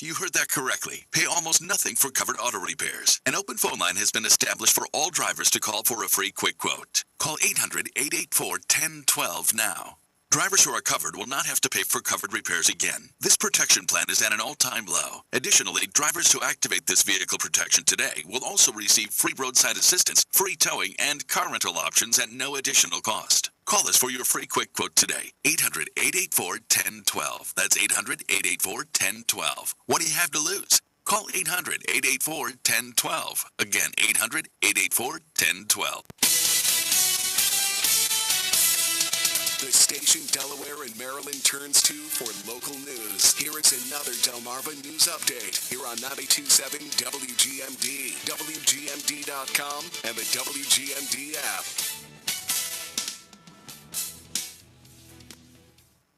Yes, you heard that correctly. Pay almost nothing for covered auto repairs. An open phone line has been established for all drivers to call for a free quick quote. Call 800-884-1012 now. Drivers who are covered will not have to pay for covered repairs again. This protection plan is at an all-time low. Additionally, drivers who activate this vehicle protection today will also receive free roadside assistance, free towing, and car rental options at no additional cost. Call us for your free quick quote today. 800-884-1012. That's 800-884-1012. What do you have to lose? Call 800-884-1012. Again, 800-884-1012. The station Delaware and Maryland turns to for local news. Here is another Delmarva News Update here on 92.7 WGMD, WGMD.com, and the WGMD app.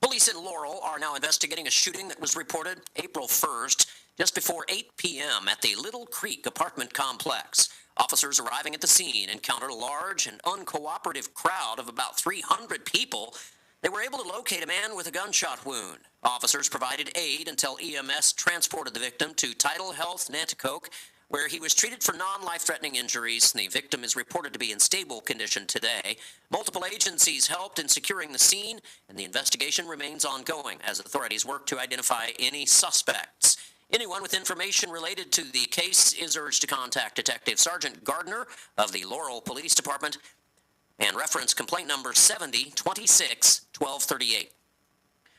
Police in Laurel are now investigating a shooting that was reported April 1st, just before 8 p.m. at the Little Creek apartment complex. Officers arriving at the scene encountered a large and uncooperative crowd of about 300 people. They were able to locate a man with a gunshot wound. Officers provided aid until EMS transported the victim to Tidal Health Nanticoke, where he was treated for non-life-threatening injuries. The victim is reported to be in stable condition today. Multiple agencies helped in securing the scene, and the investigation remains ongoing as authorities work to identify any suspects. Anyone with information related to the case is urged to contact Detective Sergeant Gardner of the Laurel Police Department and reference complaint number 7026-1238.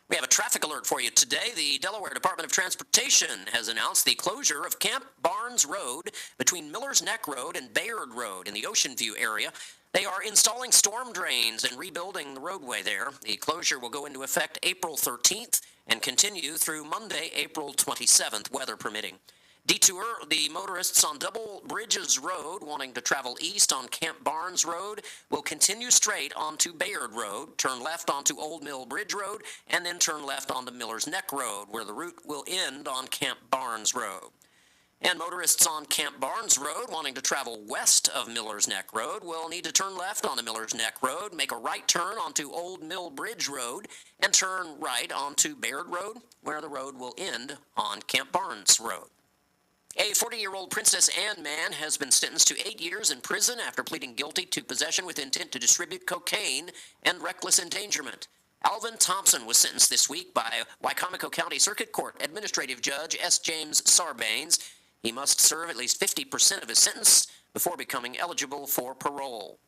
We have a traffic alert for you today. The Delaware Department of Transportation has announced the closure of Camp Barnes Road between Miller's Neck Road and Bayard Road in the Ocean View area. They are installing storm drains and rebuilding the roadway there. The closure will go into effect April 13th and continue through Monday, April 27th, weather permitting. Detour the motorists on Double Bridges Road wanting to travel east on Camp Barnes Road will continue straight onto Bayard Road, turn left onto Old Mill Bridge Road, and then turn left onto Miller's Neck Road, where the route will end on Camp Barnes Road. And motorists on Camp Barnes Road wanting to travel west of Miller's Neck Road will need to turn left onto Miller's Neck Road, make a right turn onto Old Mill Bridge Road, and turn right onto Bayard Road, where the road will end on Camp Barnes Road. A 40-year-old Princess Anne man has been sentenced to 8 years in prison after pleading guilty to possession with intent to distribute cocaine and reckless endangerment. Alvin Thompson was sentenced this week by Wicomico County Circuit Court Administrative Judge S. James Sarbanes. He must serve at least 50% of his sentence before becoming eligible for parole.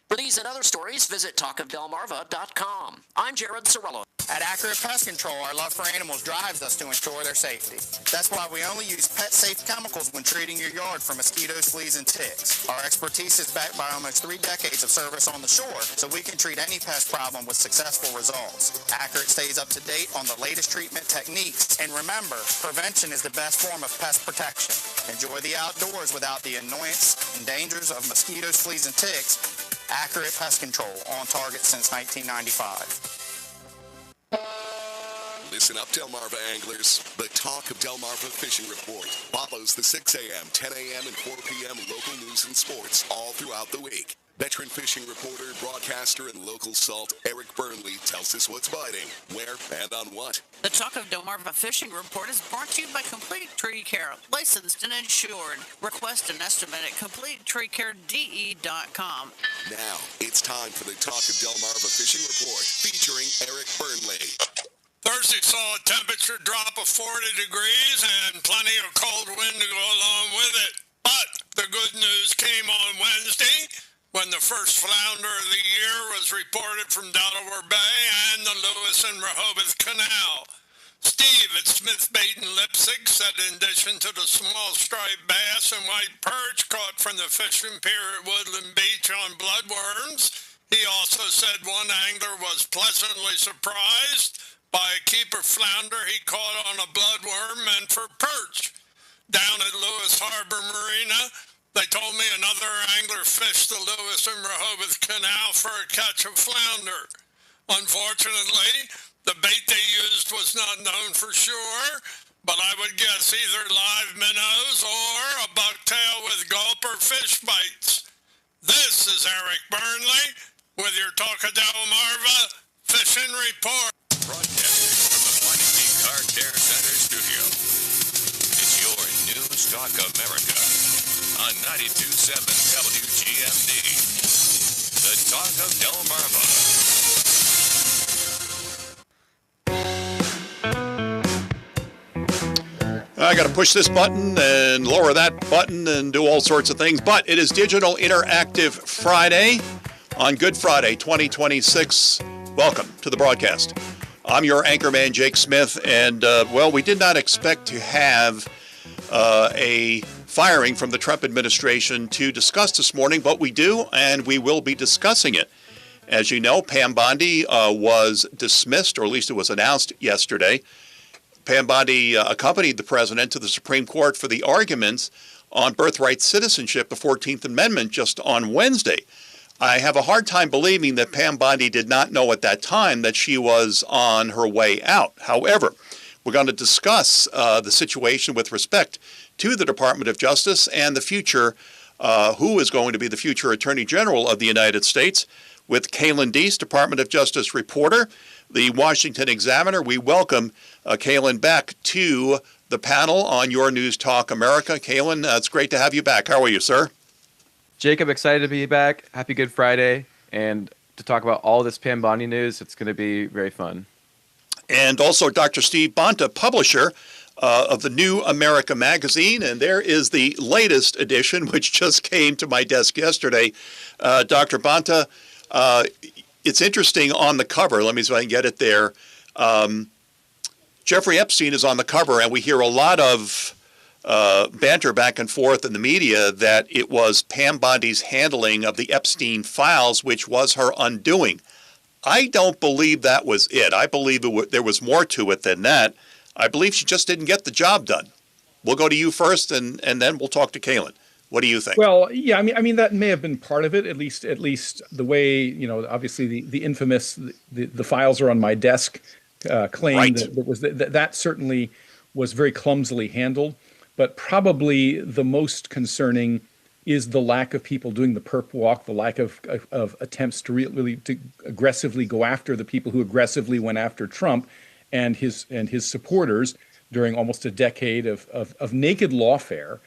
For these and other stories, visit talkofdelmarva.com. I'm Jared Sorello. At Accurate Pest Control, our love for animals drives us to ensure their safety. That's why we only use pet-safe chemicals when treating your yard for mosquitoes, fleas, and ticks. Our expertise is backed by almost 3 decades of service on the shore, so we can treat any pest problem with successful results. Accurate stays up to date on the latest treatment techniques. And remember, prevention is the best form of pest protection. Enjoy the outdoors without the annoyance and dangers of mosquitoes, fleas, and ticks. Accurate Pest Control, on target since 1995. Listen up, Delmarva anglers. The Talk of Delmarva Fishing Report follows the 6 a.m., 10 a.m., and 4 p.m. local news and sports all throughout the week. Veteran fishing reporter, broadcaster, and local salt Eric Burnley tells us what's biting, where, and on what. The Talk of Delmarva Fishing Report is brought to you by Complete Tree Care, licensed and insured. Request an estimate at CompleteTreeCareDE.com. Now, it's time for the Talk of Delmarva Fishing Report, featuring Eric Burnley. Thursday saw a temperature drop of 40 degrees and plenty of cold wind to go along with it. But the good news came on Wednesday when the first flounder of the year was reported from Delaware Bay and the Lewis and Rehoboth Canal. Steve at Smith Bait in Leipzig said in addition to the small striped bass and white perch caught from the fishing pier at Woodland Beach on bloodworms, he also said one angler was pleasantly surprised by a keeper flounder he caught on a bloodworm meant for perch. Down at Lewis Harbor Marina, they told me another angler fished the Lewis and Rehoboth Canal for a catch of flounder. Unfortunately, the bait they used was not known for sure, but I would guess either live minnows or a bucktail with gulp or fish bites. This is Eric Burnley with your Talk of Delmarva Fishing Report. Broadcasting from the Miami Car Care Center studio. News Talk America on 92.7 WGMD. The Talk of Delmarva. I got to push this button and lower that button and do all sorts of things. But it is Digital Interactive Friday on Good Friday 2026. Welcome to the broadcast. I'm your anchorman, Jake Smith. And, we did not expect to have a firing from the Trump administration to discuss this morning, but we do, and we will be discussing it. As you know, Pam Bondi was dismissed, or at least it was announced yesterday. Pam Bondi accompanied the president to the Supreme Court for the arguments on birthright citizenship, the 14th Amendment, just on Wednesday. I have a hard time believing that Pam Bondi did not know at that time that she was on her way out. However, we're going to discuss the situation with respect to the Department of Justice and the future, who is going to be the future Attorney General of the United States, with Kaylin Deese, Department of Justice reporter, the Washington Examiner. We welcome Kaylin back to the panel on Your News Talk America. Kaylin, it's great to have you back. How are you, sir? Jacob, excited to be back. Happy Good Friday. And to talk about all this Pam Bondi news, it's going to be very fun. And also Dr. Steve Bonta, publisher of the New America magazine. And there is the latest edition, which just came to my desk yesterday. Dr. Bonta, it's interesting on the cover. Let me see if I can get it there. Jeffrey Epstein is on the cover, and we hear a lot of banter back and forth in the media that it was Pam Bondi's handling of the Epstein files, which was her undoing. I don't believe that was it. I believe there was more to it than that. I believe she just didn't get the job done. We'll go to you first, and then we'll talk to Kaylin. What do you think? Well, yeah, I mean that may have been part of it. At least the way, obviously the infamous the files are on my desk claim right. that certainly was very clumsily handled. But probably the most concerning is the lack of people doing the perp walk, the lack of attempts to really to aggressively go after the people who aggressively went after Trump and his supporters during almost a decade of naked lawfare.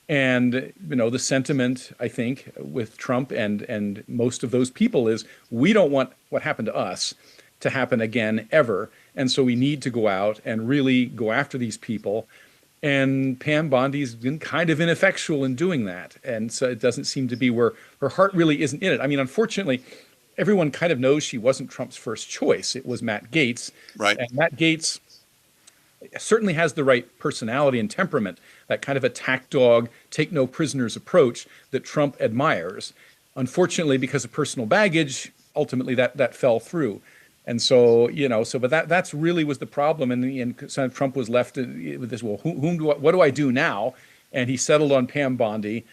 And the sentiment, I think, with Trump and most of those people is we don't want what happened to us to happen again ever, and so we need to go out and really go after these people. And Pam Bondi's been kind of ineffectual in doing that. And so it doesn't seem to be where her heart really isn't in it. I mean, unfortunately, everyone kind of knows she wasn't Trump's first choice. It was Matt Gaetz. Right. And Matt Gaetz certainly has the right personality and temperament, that kind of attack dog, take no prisoners approach that Trump admires. Unfortunately, because of personal baggage, ultimately that fell through. And so, but that's really was the problem. And Trump was left with this, well, what do I do now? And he settled on Pam Bondi.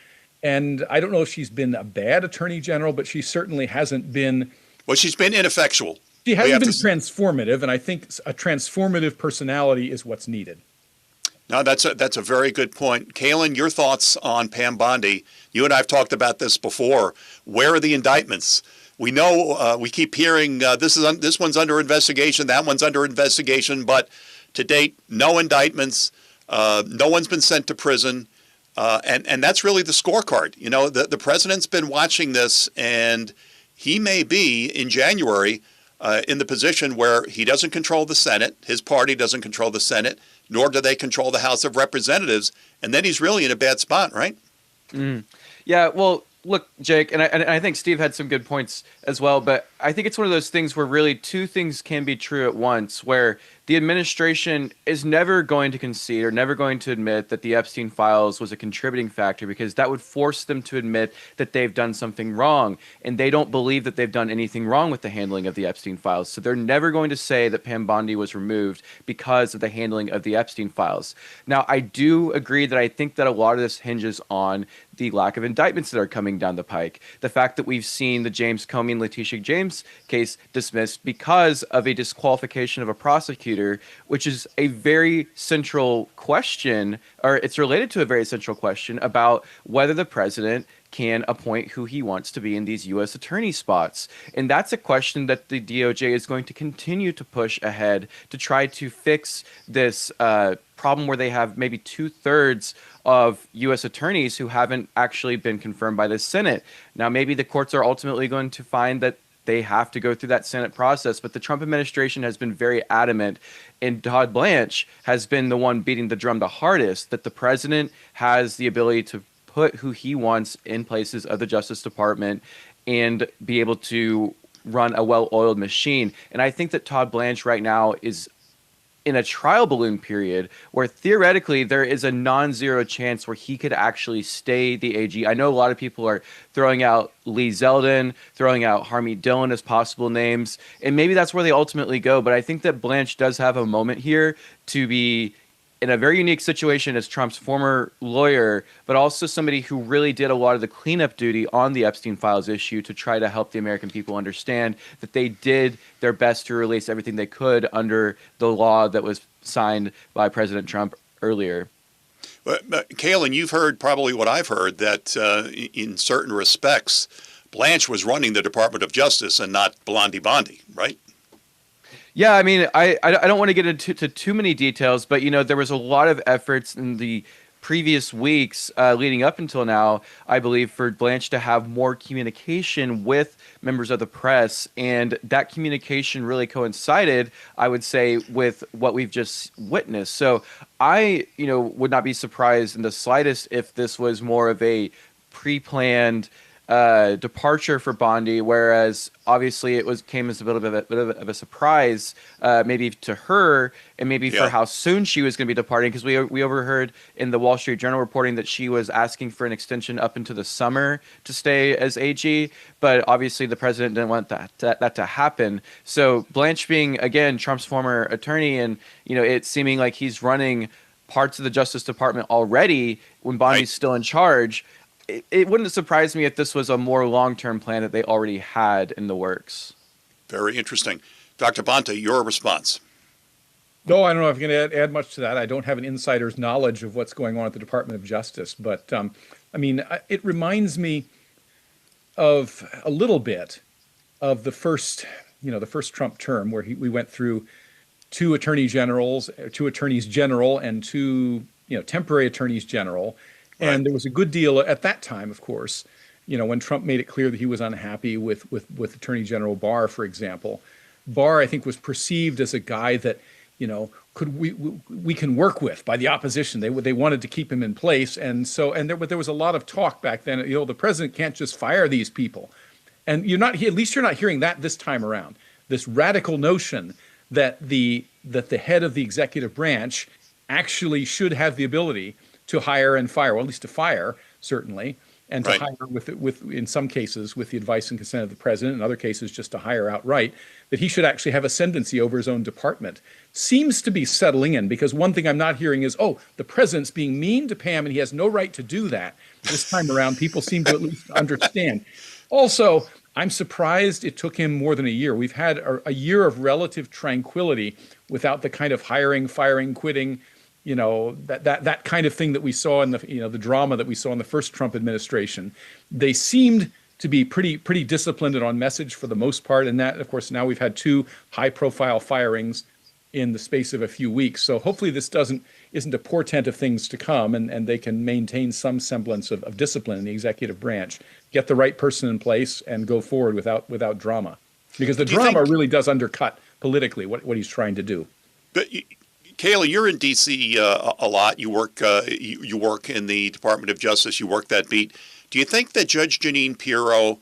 And I don't know if she's been a bad attorney general, but she certainly hasn't been. Well, she's been ineffectual. She hasn't been transformative. And I think a transformative personality is what's needed. No, that's a very good point. Kaylin, your thoughts on Pam Bondi. You and I have talked about this before. Where are the indictments? We know we keep hearing this one's under investigation, that one's under investigation, but to date, no indictments. No one's been sent to prison, and that's really the scorecard. The president's been watching this, and he may be in January in the position where he doesn't control the Senate, his party doesn't control the Senate, nor do they control the House of Representatives, and then he's really in a bad spot, right? Mm. Yeah, well. Look, Jake, and I think Steve had some good points as well, but I think it's one of those things where really two things can be true at once, where the administration is never going to concede or never going to admit that the Epstein files was a contributing factor, because that would force them to admit that they've done something wrong, and they don't believe that they've done anything wrong with the handling of the Epstein files. So they're never going to say that Pam Bondi was removed because of the handling of the Epstein files. Now, I do agree that I think that a lot of this hinges on the lack of indictments that are coming down the pike. The fact that we've seen the James Comey and Letitia James case dismissed because of a disqualification of a prosecutor, which is a very central question, or it's related to a very central question about whether the president can appoint who he wants to be in these U.S. attorney spots. And that's a question that the DOJ is going to continue to push ahead to try to fix this problem where they have maybe 2/3 of U.S. attorneys who haven't actually been confirmed by the Senate. Now, maybe the courts are ultimately going to find that they have to go through that Senate process, but the Trump administration has been very adamant, and Todd Blanche has been the one beating the drum the hardest, that the president has the ability to put who he wants in places of the Justice Department and be able to run a well-oiled machine. And I think that Todd Blanche right now is in a trial balloon period where theoretically there is a non-zero chance where he could actually stay the AG. I know a lot of people are throwing out Lee Zeldin, throwing out Harmeet Dillon as possible names, and maybe that's where they ultimately go. But I think that Blanche does have a moment here to be in a very unique situation as Trump's former lawyer, but also somebody who really did a lot of the cleanup duty on the Epstein Files issue to try to help the American people understand that they did their best to release everything they could under the law that was signed by President Trump earlier. But Kaylin, you've heard probably what I've heard, that in certain respects, Blanche was running the Department of Justice and not Blondie Bondi, right? Yeah, I mean, I don't want to get into too many details, but, there was a lot of efforts in the previous weeks leading up until now, I believe, for Blanche to have more communication with members of the press. And that communication really coincided, I would say, with what we've just witnessed. So I, would not be surprised in the slightest if this was more of a pre-planned departure for Bondi, whereas obviously it came as a bit of a surprise, maybe to her and maybe for how soon she was going to be departing, because we overheard in the Wall Street Journal reporting that she was asking for an extension up into the summer to stay as AG, but obviously the president didn't want that to happen. So Blanche being, again, Trump's former attorney, and it seeming like he's running parts of the Justice Department already when Bondi's still in charge. It wouldn't surprise me if this was a more long-term plan that they already had in the works. Very interesting. Dr. Bonta, your response. No, I don't know if I can add much to that. I don't have an insider's knowledge of what's going on at the Department of Justice, but it reminds me of a little bit of the first Trump term, where we went through two attorneys general, and two temporary attorneys general. And there was a good deal at that time, of course, when Trump made it clear that he was unhappy with Attorney General Barr, for example. Barr, I think, was perceived as a guy that, we can work with by the opposition. They wanted to keep him in place, but there was a lot of talk back then. The president can't just fire these people, and at least you're not hearing that this time around. This radical notion that the head of the executive branch actually should have the ability to hire and fire, well, at least to fire, certainly, and to hire with in some cases with the advice and consent of the president, in other cases just to hire outright, that he should actually have ascendancy over his own department, seems to be settling in, because one thing I'm not hearing is, the president's being mean to Pam and he has no right to do that. This time around, people seem to at least understand. Also, I'm surprised it took him more than a year. We've had a year of relative tranquility without the kind of hiring, firing, quitting, that kind of thing that we saw in the drama that we saw in the first Trump administration. They seemed to be pretty disciplined and on message for the most part. And that, of course, now we've had two high-profile firings in the space of a few weeks. So hopefully this isn't a portent of things to come, and they can maintain some semblance of discipline in the executive branch, get the right person in place, and go forward without drama. Because the drama really does undercut politically what he's trying to do. But Kayla, you're in D.C. A lot. You work in the Department of Justice. You work that beat. Do you think that Judge Jeanine Pirro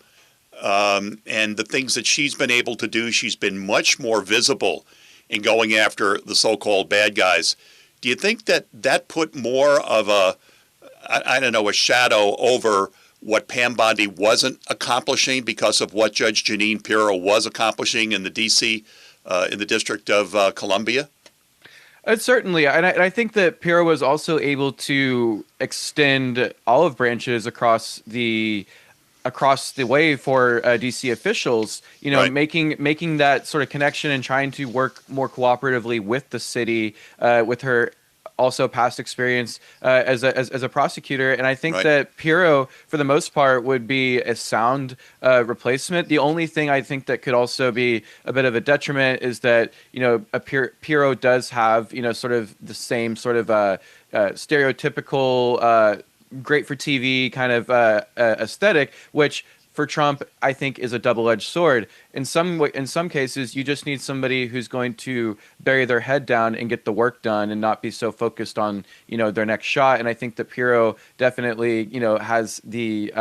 and the things that she's been able to do, she's been much more visible in going after the so-called bad guys? Do you think that put more of a shadow over what Pam Bondi wasn't accomplishing because of what Judge Jeanine Pirro was accomplishing in the D.C. In the District of Columbia? Certainly, and I think that Pirro was also able to extend olive branches across the way for DC officials. Making that sort of connection and trying to work more cooperatively with the city, with her also past experience as a prosecutor. And I think Right. that Pirro, for the most part, would be a sound replacement. The only thing I think that could also be a bit of a detriment is that, Pirro does have, sort of the same sort of stereotypical great for TV kind of aesthetic, which for Trump, I think, is a double-edged sword. In some cases, you just need somebody who's going to bury their head down and get the work done, and not be so focused on their next shot. And I think that Pirro definitely has the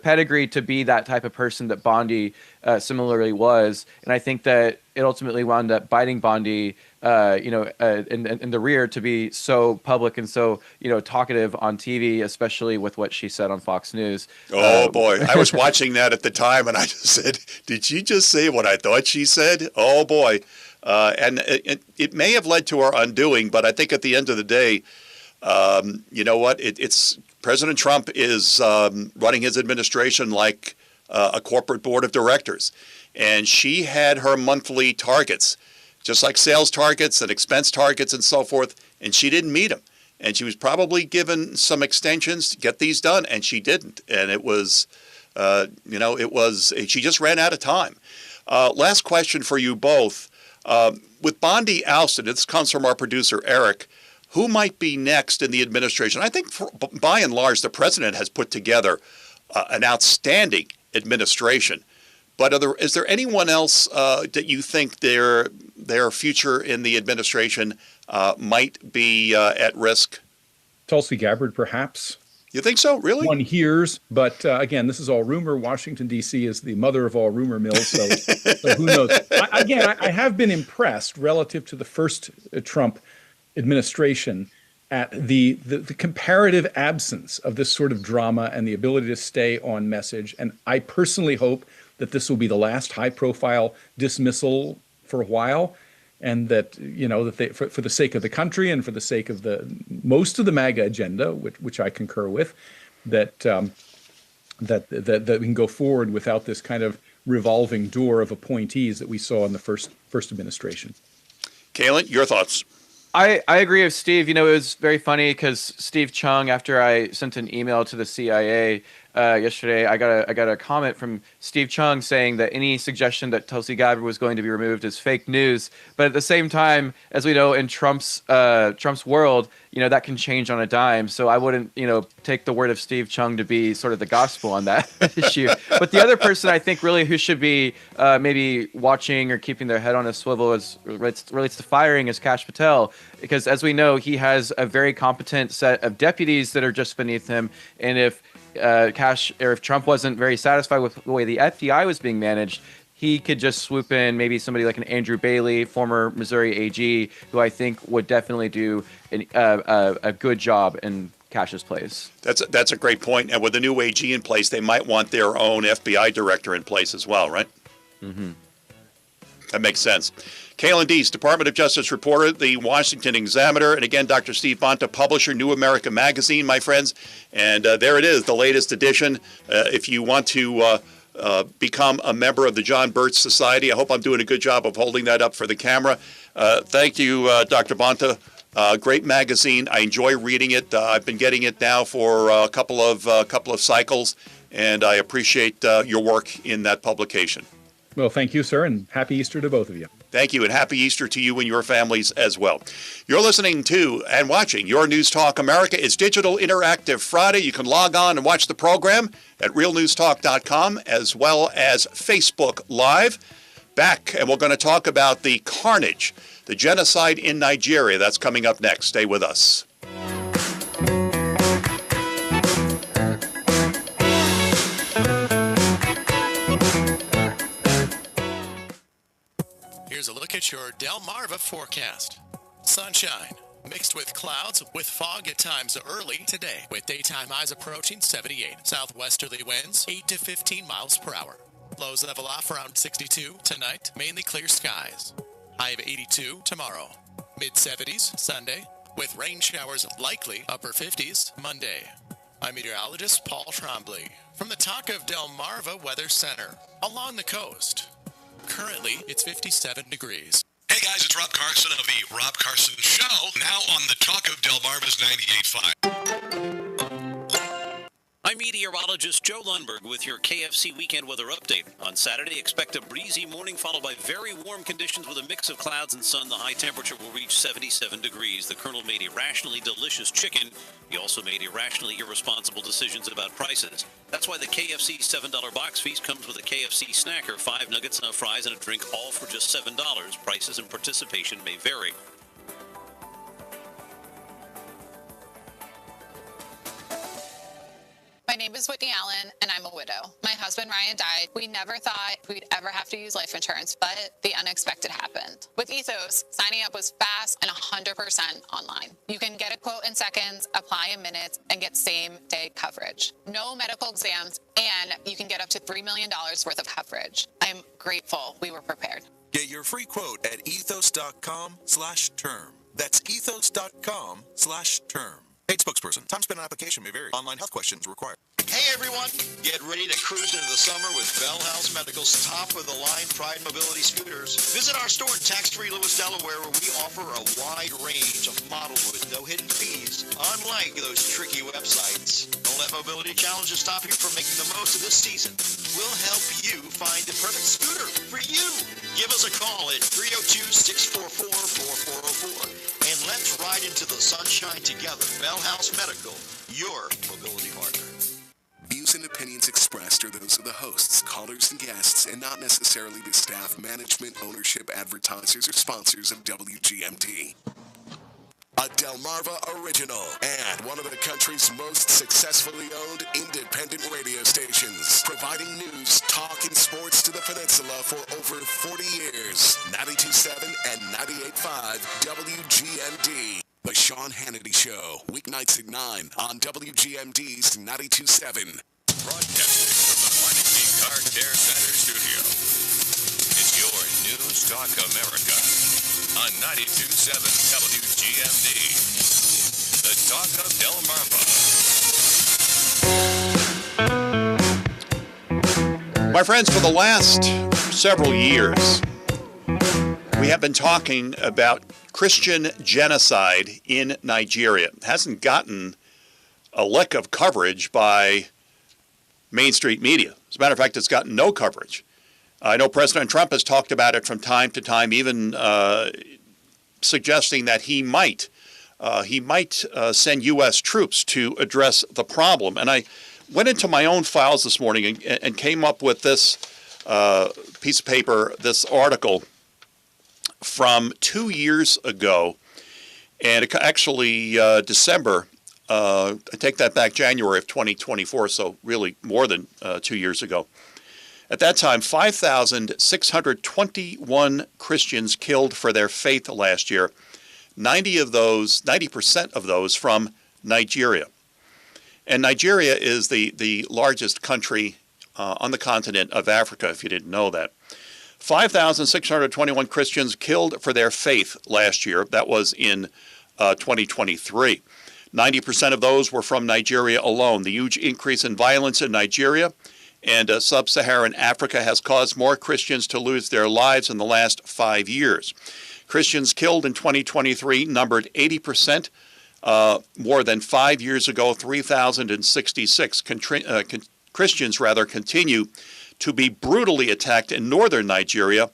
pedigree to be that type of person that Bondi similarly was. And I think that it ultimately wound up biting Bondi in the rear to be so public and so talkative on TV, especially with what she said on Fox News. Oh boy, I was watching that at the time, and I just said, "Did she just say what I thought she said?" Oh boy, and it may have led to her undoing, but I think at the end of the day, you know what? It's President Trump is running his administration like a corporate board of directors, and she had her monthly targets, just like sales targets and expense targets and so forth, and she didn't meet them. And she was probably given some extensions to get these done, and she didn't. And it was, she just ran out of time. Last question for you both. With Bondi ousted, this comes from our producer, Eric, who might be next in the administration? I think by and large, the president has put together an outstanding administration. But is there anyone else that you think their future in the administration might be at risk? Tulsi Gabbard, perhaps. You think so? Really? One hears, but again, this is all rumor. Washington, D.C. is the mother of all rumor mills, so who knows? I have been impressed relative to the first Trump administration at the comparative absence of this sort of drama and the ability to stay on message. And I personally hope that this will be the last high-profile dismissal for a while, and that that they, for the sake of the country and for the sake of most of the MAGA agenda, which I concur with, that we can go forward without this kind of revolving door of appointees that we saw in the first administration. Kaylin, your thoughts? I agree with Steve. It was very funny because Steve Chung, after I sent an email to the CIA yesterday, I got a comment from Steve Chung saying that any suggestion that Tulsi Gabbard was going to be removed is fake news. But at the same time, as we know, in Trump's world, that can change on a dime. So I wouldn't, take the word of Steve Chung to be sort of the gospel on that issue. But the other person I think really who should be maybe watching or keeping their head on a swivel as relates to firing is Kash Patel, because as we know, he has a very competent set of deputies that are just beneath him. And if if Trump wasn't very satisfied with the way the FBI was being managed, he could just swoop in maybe somebody like an Andrew Bailey, former Missouri AG, who I think would definitely do a good job in Kash's place. That's a great point. And with the new AG in place, they might want their own FBI director in place as well, right? Mm-hmm. That makes sense. Kaylin Deese, Department of Justice reporter, the Washington Examiner, and again, Dr. Steve Bonta, publisher, New America Magazine, my friends. And there it is, the latest edition. If you want to become a member of the John Birch Society, I hope I'm doing a good job of holding that up for the camera. Thank you, Dr. Bonta. Great magazine. I enjoy reading it. I've been getting it now for a couple of cycles, and I appreciate your work in that publication. Well, thank you, sir, and happy Easter to both of you. Thank you, and happy Easter to you and your families as well. You're listening to and watching Your News Talk America. It's Digital Interactive Friday. You can log on and watch the program at realnewstalk.com as well as Facebook Live. Back, and we're going to talk about the carnage, the genocide in Nigeria. That's coming up next. Stay with us. Here's a look at your Delmarva forecast. Sunshine, mixed with clouds, with fog at times early today, with daytime highs approaching 78. Southwesterly winds, 8 to 15 miles per hour. Lows level off around 62 tonight, mainly clear skies. High of 82 tomorrow. Mid-70s Sunday, with rain showers likely upper 50s Monday. I'm meteorologist Paul Trombley from the Talk of Delmarva Weather Center along the coast. Currently, it's 57 degrees. Hey guys, it's Rob Carson of the Rob Carson Show, now on the Talk of Delmarva's 98.5. I'm meteorologist Joe Lundberg with your KFC weekend weather update. On Saturday, expect a breezy morning followed by very warm conditions with a mix of clouds and sun. The high temperature will reach 77 degrees. The Colonel made irrationally delicious chicken. He also made irrationally irresponsible decisions about prices. That's why the KFC $7 box feast comes with a KFC snacker, 5 nuggets, fries, and a drink, all for just $7. Prices and participation may vary. My name is Whitney Allen, and I'm a widow. My husband, Ryan, died. We never thought we'd ever have to use life insurance, but the unexpected happened. With Ethos, signing up was fast and 100% online. You can get a quote in seconds, apply in minutes, and get same-day coverage. No medical exams, and you can get up to $3 million worth of coverage. I'm grateful we were prepared. Get your free quote at ethos.com/term. That's ethos.com/term. Paid spokesperson. Time spent on application may vary. Online health questions required. Hey everyone, get ready to cruise into the summer with Bell House Medical's top-of-the-line Pride Mobility scooters. Visit our store in tax-free Lewis, Delaware, where we offer a wide range of models with no hidden fees, unlike those tricky websites. Don't let mobility challenges stop you from making the most of this season. We'll help you find the perfect scooter for you. Give us a call at 302-644-4404, and let's ride into the sunshine together. Bell House Medical, your mobility partner. Views and opinions expressed are those of the hosts, callers, and guests, and not necessarily the staff, management, ownership, advertisers, or sponsors of WGMD. A Delmarva original and one of the country's most successfully owned independent radio stations, providing news, talk, and sports to the peninsula for over 40 years. 92.7 and 98.5 WGMD. The Sean Hannity Show, weeknights at 9 on WGMD's 92.7. Broadcasting from the Meineke Car Care Center studio. It's your News Talk America on 92.7 WGMD. The Talk of Delmarva. My friends, for the last several years, we have been talking about Christian genocide in Nigeria. It hasn't gotten a lick of coverage by Main Street media. As a matter of fact, it's gotten no coverage. I know President Trump has talked about it from time to time, even suggesting that he might send U.S. troops to address the problem. And I went into my own files this morning and came up with this piece of paper, this article from 2 years ago, and actually December, I take that back, January of 2024, so really more than 2 years ago. At that time, 5,621 Christians killed for their faith last year, 90% of those from Nigeria. And Nigeria is the largest country on the continent of Africa, if you didn't know that. 5,621 Christians killed for their faith last year. That was in 2023. 90% of those were from Nigeria alone. The huge increase in violence in Nigeria and sub-Saharan Africa has caused more Christians to lose their lives in the last 5 years. Christians killed in 2023 numbered 80% more than 5 years ago, 3,066. Christians continue to be brutally attacked in northern Nigeria.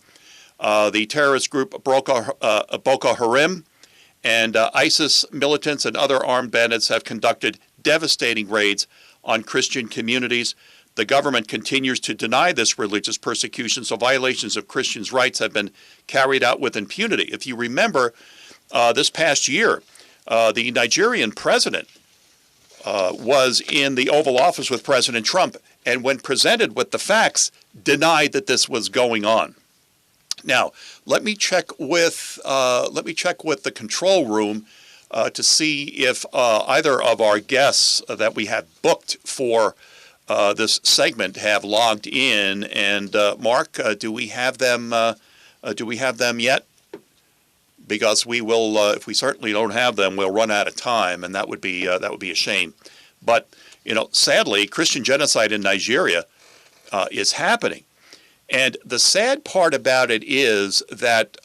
The terrorist group Boko Haram and ISIS militants and other armed bandits have conducted devastating raids on Christian communities. The government continues to deny this religious persecution, so violations of Christians' rights have been carried out with impunity. If you remember, this past year, the Nigerian president was in the Oval Office with President Trump, and when presented with the facts, denied that this was going on. Now, let me check with the control room to see if either of our guests that we have booked for this segment have logged in. And Mark, do we have them? Do we have them yet? Because we will, if we certainly don't have them, we'll run out of time, and that would be a shame. But sadly, Christian genocide in Nigeria is happening. And the sad part about it is that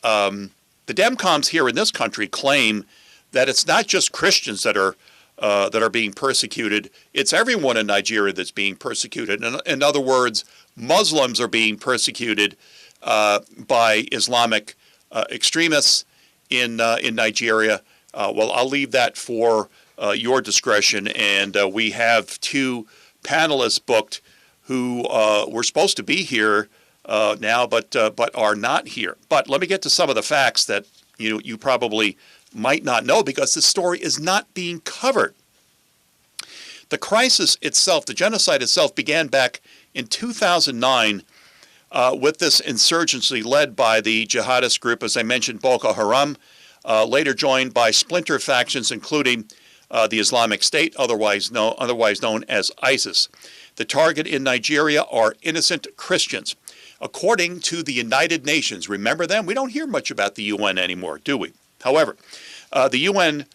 The Demcoms here in this country claim that it's not just Christians that are being persecuted. It's everyone in Nigeria that's being persecuted. In other words, Muslims are being persecuted by Islamic extremists in Nigeria. Well, I'll leave that for your discretion. And we have two panelists booked who were supposed to be here now, but are not here. But let me get to some of the facts that you probably might not know, because the story is not being covered. The crisis itself, the genocide itself, began back in 2009 with this insurgency led by the jihadist group, as I mentioned, Boko Haram, later joined by splinter factions, including the Islamic State, otherwise known as ISIS. The target in Nigeria are innocent Christians. According to the United Nations, remember them? We don't hear much about the UN anymore, do we? However, the UN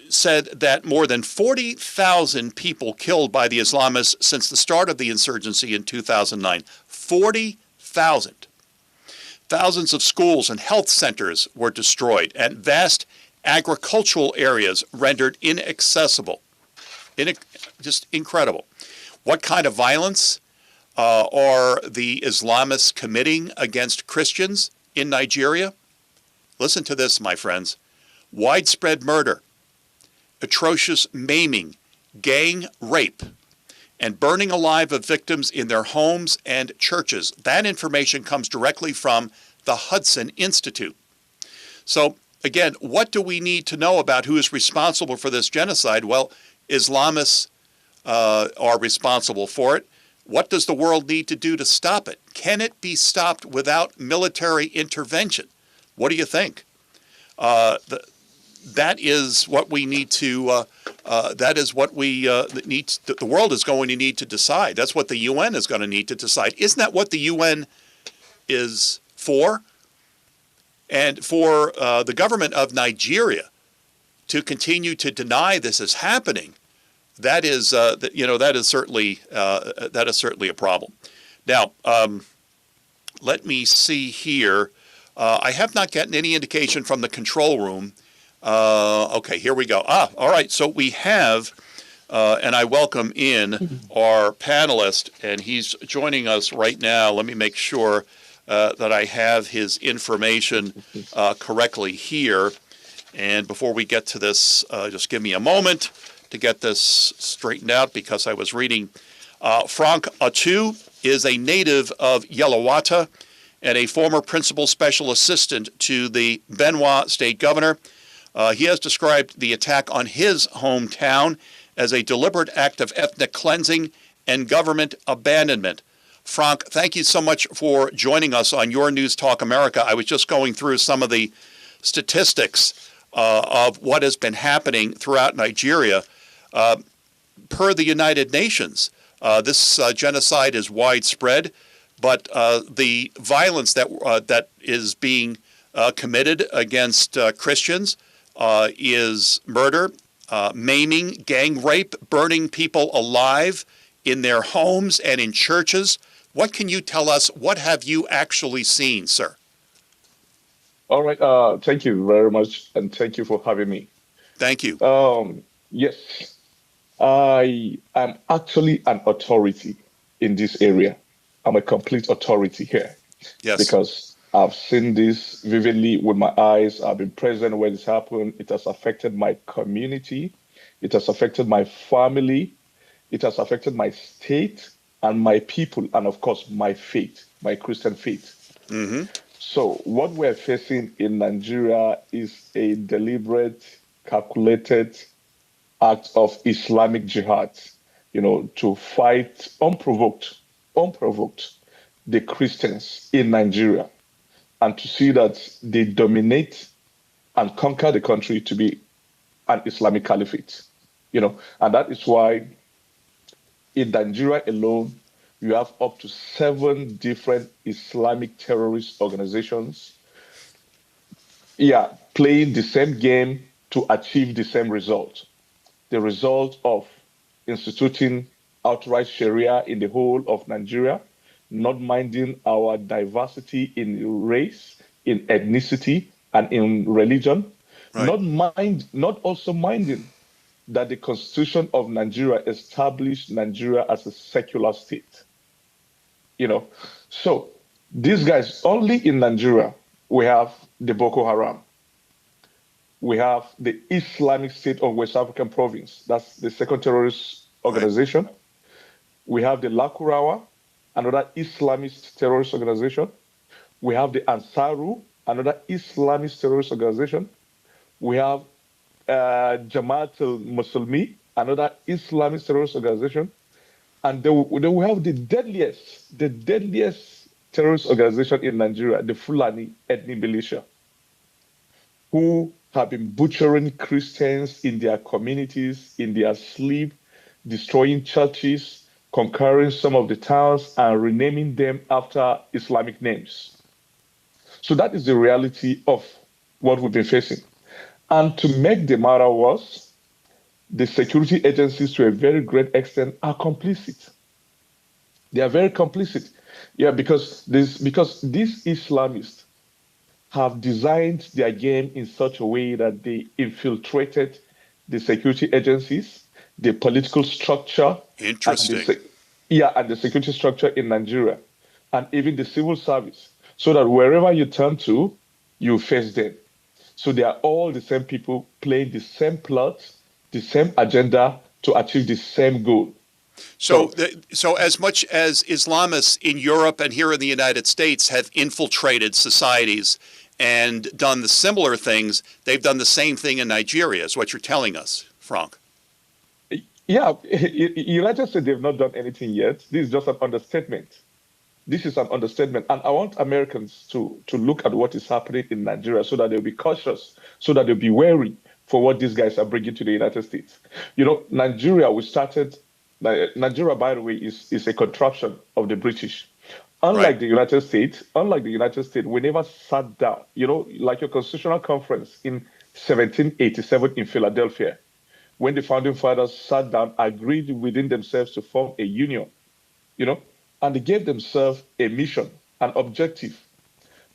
said that more than 40,000 people killed by the Islamists since the start of the insurgency in 2009. 40,000. Thousands of schools and health centers were destroyed, and vast agricultural areas rendered inaccessible. Just incredible. What kind of violence are the Islamists committing against Christians in Nigeria? Listen to this, my friends. Widespread murder, atrocious maiming, gang rape, and burning alive of victims in their homes and churches. That information comes directly from the Hudson Institute. So, again, what do we need to know about who is responsible for this genocide? Well, Islamists are responsible for it. What does the world need to do to stop it? Can it be stopped without military intervention? What do you think? That is what we need to. That is what we need. The world is going to need to decide. That's what the UN is going to need to decide. Isn't that what the UN is for? And for the government of Nigeria to continue to deny this is happening, that is certainly a problem. Now, let me see here. I have not gotten any indication from the control room. Okay, here we go. All right. So we have, and I welcome in our panelist, and he's joining us right now. Let me make sure that I have his information correctly here. And before we get to this, just give me a moment to get this straightened out, because I was reading. Frank Atu is a native of Yelawata and a former principal special assistant to the Benue State Governor. He has described the attack on his hometown as a deliberate act of ethnic cleansing and government abandonment. Frank, thank you so much for joining us on Your News Talk America. I was just going through some of the statistics of what has been happening throughout Nigeria. Per the United Nations, this genocide is widespread, but the violence that is being committed against Christians is murder, maiming, gang rape, burning people alive in their homes and in churches. What can you tell us? What have you actually seen, sir? All right. Thank you very much, and thank you for having me. Thank you. Yes, I am actually an authority in this area. I'm a complete authority here. Yes. Because I've seen this vividly with my eyes. I've been present when this happened. It has affected my community. It has affected my family. It has affected my state and my people, and of course, my faith, my Christian faith. Mm-hmm. So what we're facing in Nigeria is a deliberate, calculated act of Islamic jihad, to fight unprovoked the Christians in Nigeria, and to see that they dominate and conquer the country to be an Islamic caliphate, and that is why in Nigeria alone, you have up to 7 different Islamic terrorist organizations, playing the same game to achieve the same result. The result of instituting outright Sharia in the whole of Nigeria, not minding our diversity in race, in ethnicity, and in religion, not also minding that the Constitution of Nigeria established Nigeria as a secular state. So these guys, only in Nigeria, we have the Boko Haram. We have the Islamic State of West African Province. That's the second terrorist organization. We have the Lakurawa, another Islamist terrorist organization. We have the Ansaru, another Islamist terrorist organization. We have Jamaat al-Muslimi, another Islamist terrorist organization. And then we have the deadliest terrorist organization in Nigeria, the Fulani ethnic militia, who have been butchering Christians in their communities, in their sleep, destroying churches, conquering some of the towns, and renaming them after Islamic names. So that is the reality of what we've been facing. And to make the matter worse, the security agencies, to a very great extent, are complicit. They are very complicit. Yeah, because these Islamists have designed their game in such a way that they infiltrated the security agencies, the political structure, Interesting. And the security structure in Nigeria, and even the civil service, so that wherever you turn to, you face them. So they are all the same people playing the same plot, the same agenda to achieve the same goal. So as much as Islamists in Europe and here in the United States have infiltrated societies and done the similar things, they've done the same thing in Nigeria, is what you're telling us, Frank. Yeah, United States, they've not done anything yet. This is just an understatement. This is an understatement. And I want Americans to look at what is happening in Nigeria so that they'll be cautious, so that they'll be wary for what these guys are bringing to the United States. Nigeria, Nigeria, by the way, is a contraction of the British. Unlike the United States, we never sat down. Like your constitutional conference in 1787 in Philadelphia, when the founding fathers sat down, agreed within themselves to form a union, and they gave themselves a mission, an objective.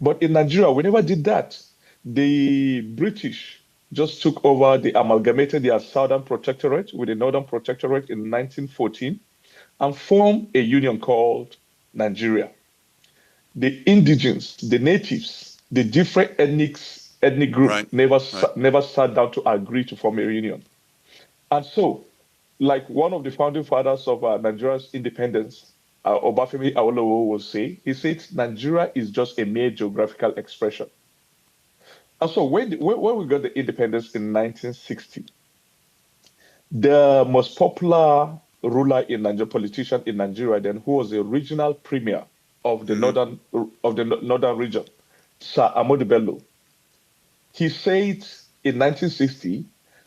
But in Nigeria, we never did that. The British just took over, they amalgamated their Southern Protectorate with the Northern Protectorate in 1914 and formed a union called Nigeria. The indigenes, the natives, the different ethnic groups never sat down to agree to form a union. And so, like one of the founding fathers of Nigeria's independence, Obafemi Awolowo will say, he said Nigeria is just a mere geographical expression. And so when we got the independence in 1960, the most popular ruler in Nigeria, politician in Nigeria then, who was the regional premier of the northern region, Sir Ahmadu Bello, he said in 1960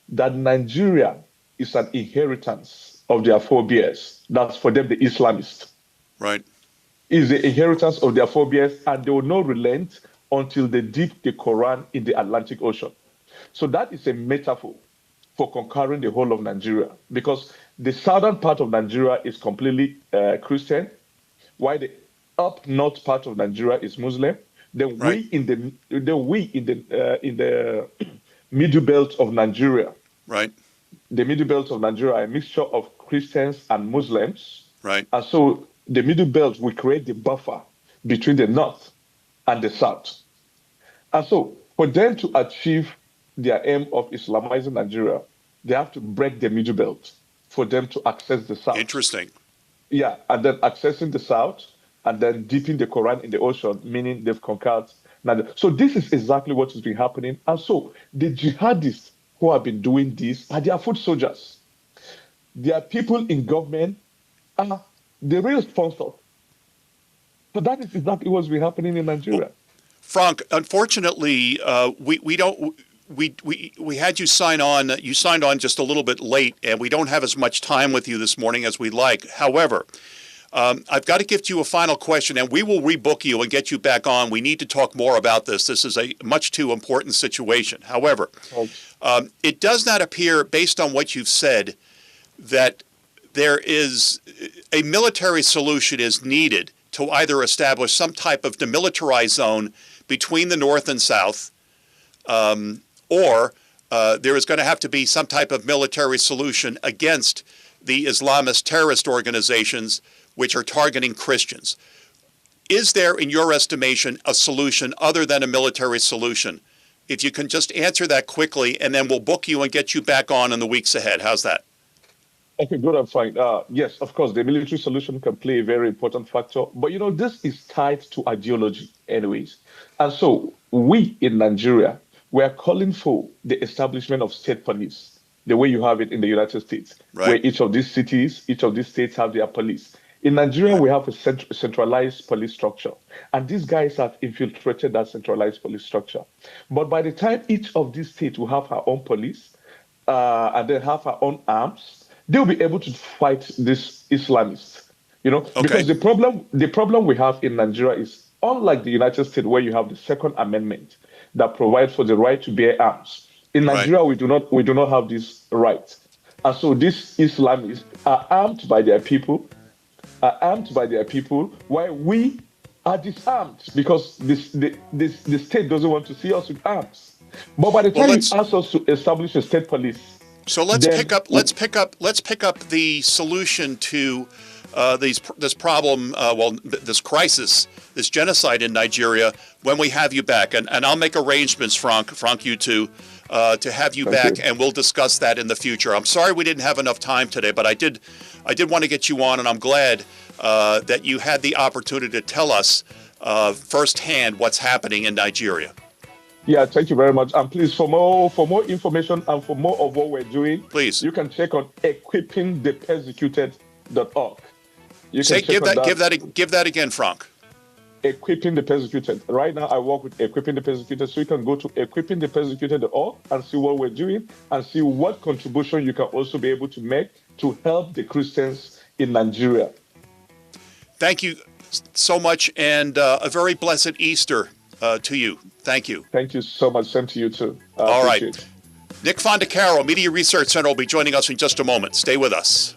that Nigeria is an inheritance of their forebears. That's for them, the Islamists. Right. Is the inheritance of their forebears, and they will not relent until they dip the Quran in the Atlantic Ocean. So that is a metaphor for conquering the whole of Nigeria, because the southern part of Nigeria is completely Christian, while the up north part of Nigeria is Muslim. Then we in the middle belt of Nigeria, the middle belt of Nigeria are a mixture of Christians and Muslims, and so the middle belt will create the buffer between the north and the south. And so for them to achieve their aim of Islamizing Nigeria, they have to break the middle belt for them to access the south. Interesting. Yeah, and then accessing the south and then dipping the Quran in the ocean, meaning they've conquered. So this is exactly what has been happening. And so the jihadists who have been doing this are their foot soldiers. Their people in government are the real sponsor. So that is exactly what's been happening in Nigeria. Well, Frank, unfortunately, we had you sign on. You signed on just a little bit late, and we don't have as much time with you this morning as we'd like. However, I've got to give you a final question, and we will rebook you and get you back on. We need to talk more about this. This is a much too important situation. However, it does not appear, based on what you've said, that there is a military solution is needed to either establish some type of demilitarized zone between the North and South, or there is going to have to be some type of military solution against the Islamist terrorist organizations which are targeting Christians. Is there, in your estimation, a solution other than a military solution? If you can just answer that quickly, and then we'll book you and get you back on in the weeks ahead. How's that? Okay, good and fine. Yes, of course, the military solution can play a very important factor. But, this is tied to ideology anyways. And so we in Nigeria, we are calling for the establishment of state police, the way you have it in the United States, where each of these cities, each of these states have their police. In Nigeria, we have a centralized police structure, and these guys have infiltrated that centralized police structure. But by the time each of these states will have her own police and then have her own arms, they'll be able to fight these Islamists. Because the problem we have in Nigeria is, unlike the United States, where you have the Second Amendment that provides for the right to bear arms. In Nigeria, we do not have this right, and so these Islamists are armed by their people. While we are disarmed because the state doesn't want to see us with arms. But by the time it asks us to establish a state police, so let's pick up the solution to this problem. This crisis, this genocide in Nigeria. When we have you back, and I'll make arrangements, Frank, you too, to have you back, and we'll discuss that in the future. I'm sorry we didn't have enough time today, but I did want to get you on, and I'm glad that you had the opportunity to tell us firsthand what's happening in Nigeria. Yeah, thank you very much. And please, for more information and for more of what we're doing, please, you can check on equippingthepersecuted.org. Give that again, Frank. Equipping the Persecuted. Right now, I work with Equipping the Persecuted, so you can go to equippingthepersecuted.org and see what we're doing and see what contribution you can also be able to make to help the Christians in Nigeria. Thank you so much, and a very blessed Easter to you. Thank you. Thank you so much. Same to you too. All right. Nick Fondacaro, Media Research Center, will be joining us in just a moment. Stay with us.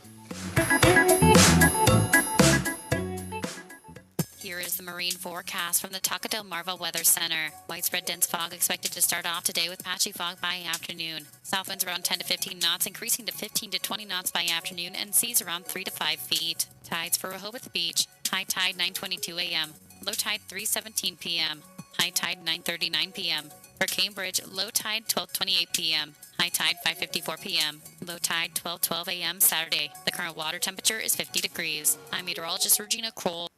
Here is the marine forecast from the Taco Del Marva Weather Center. Widespread dense fog expected to start off today with patchy fog by afternoon. South winds around 10 to 15 knots, increasing to 15 to 20 knots by afternoon, and seas around 3 to 5 feet. Tides for Rehoboth Beach. High tide 9:22 a.m. Low tide 3:17 p.m. High tide 9:39 p.m. For Cambridge, low tide 12:28 p.m. High tide 5:54 p.m. Low tide 12:12 a.m. Saturday. The current water temperature is 50 degrees. I'm meteorologist Regina Kroll.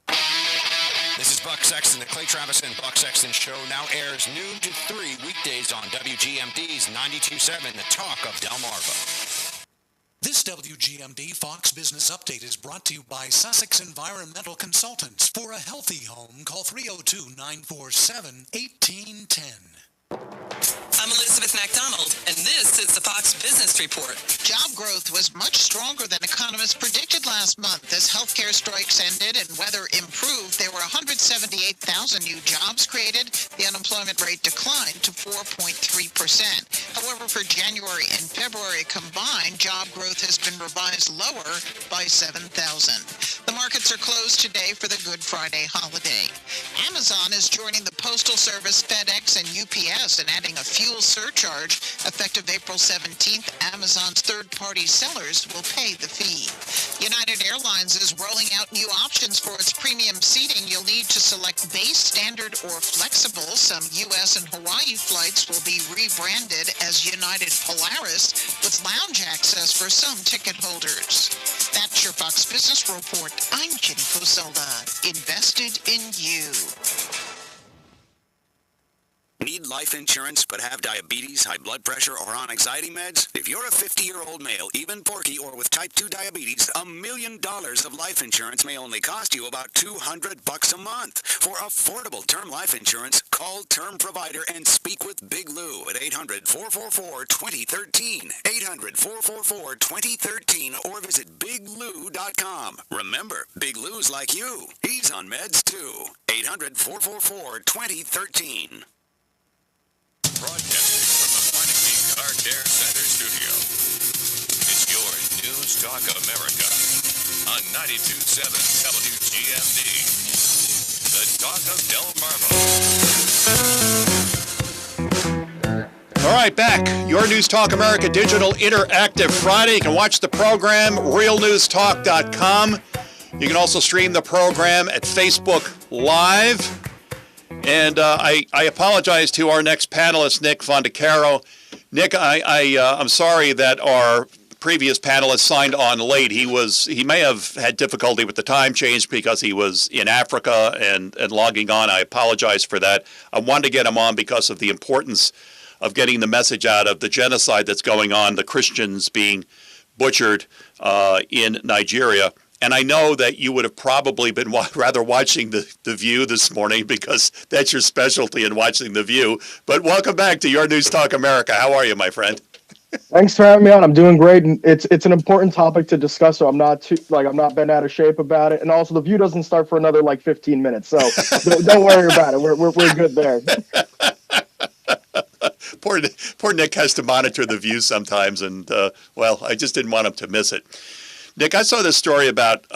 This is Buck Sexton. The Clay Travis and Buck Sexton Show now airs noon to 3 weekdays on WGMD's 92.7, The Talk of Delmarva. This WGMD Fox Business Update is brought to you by Sussex Environmental Consultants. For a healthy home, call 302-947-1810. I'm Elizabeth MacDonald, and this is the Fox Business Report. Job growth was much stronger than economists predicted last month as healthcare strikes ended and weather improved. There were 178,000 new jobs created. The unemployment rate declined to 4.3%. However, for January and February combined, job growth has been revised lower by 7,000. The markets are closed today for the Good Friday holiday. Amazon is joining the Postal Service, FedEx, and UPS and adding a fuel surcharge. Effective April 17th, Amazon's third-party sellers will pay the fee. United Airlines is rolling out new options for its premium seating. You'll need to select base, standard, or flexible. Some U.S. and Hawaii flights will be rebranded as United Polaris with lounge access for some ticket holders. That's your Fox Business Report. I'm Jenny Foselda. Invested in you. Need life insurance but have diabetes, high blood pressure, or on anxiety meds? If you're a 50-year-old male, even porky, or with type 2 diabetes, $1 million of life insurance may only cost you about $200 a month. For affordable term life insurance, call Term Provider and speak with Big Lou at 800-444-2013, 800-444-2013, or visit biglou.com. Remember, Big Lou's like you. He's on meds too. 800-444-2013. Broadcasting from the Meineke Car Care Center studio. It's your News Talk America on 92.7 WGMD. The Talk of Delmarva. All right, back. Your News Talk America Digital Interactive Friday. You can watch the program, realnewstalk.com. You can also stream the program at Facebook Live. And I apologize to our next panelist, Nick Fondacaro. Nick, I'm sorry that our previous panelist signed on late. He may have had difficulty with the time change because he was in Africa and logging on. I apologize for that. I wanted to get him on because of the importance of getting the message out of the genocide that's going on, the Christians being butchered in Nigeria. And I know that you would have probably been rather watching the View this morning because that's your specialty in watching the View. But welcome back to Your News Talk America. How are you, my friend? Thanks for having me on. I'm doing great, and it's an important topic to discuss. So I'm not bent out of shape about it. And also, the View doesn't start for another 15 minutes, so don't worry about it. We're good there. Poor Nick has to monitor the View sometimes, and I just didn't want him to miss it. Nick, I saw this story about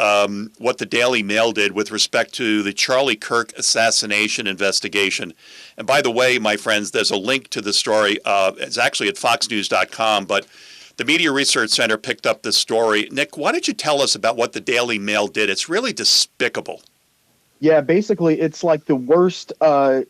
what the Daily Mail did with respect to the Charlie Kirk assassination investigation. And by the way, my friends, there's a link to the story. It's actually at foxnews.com, but the Media Research Center picked up this story. Nick, why don't you tell us about what the Daily Mail did? It's really despicable. Yeah, basically, it's like the worst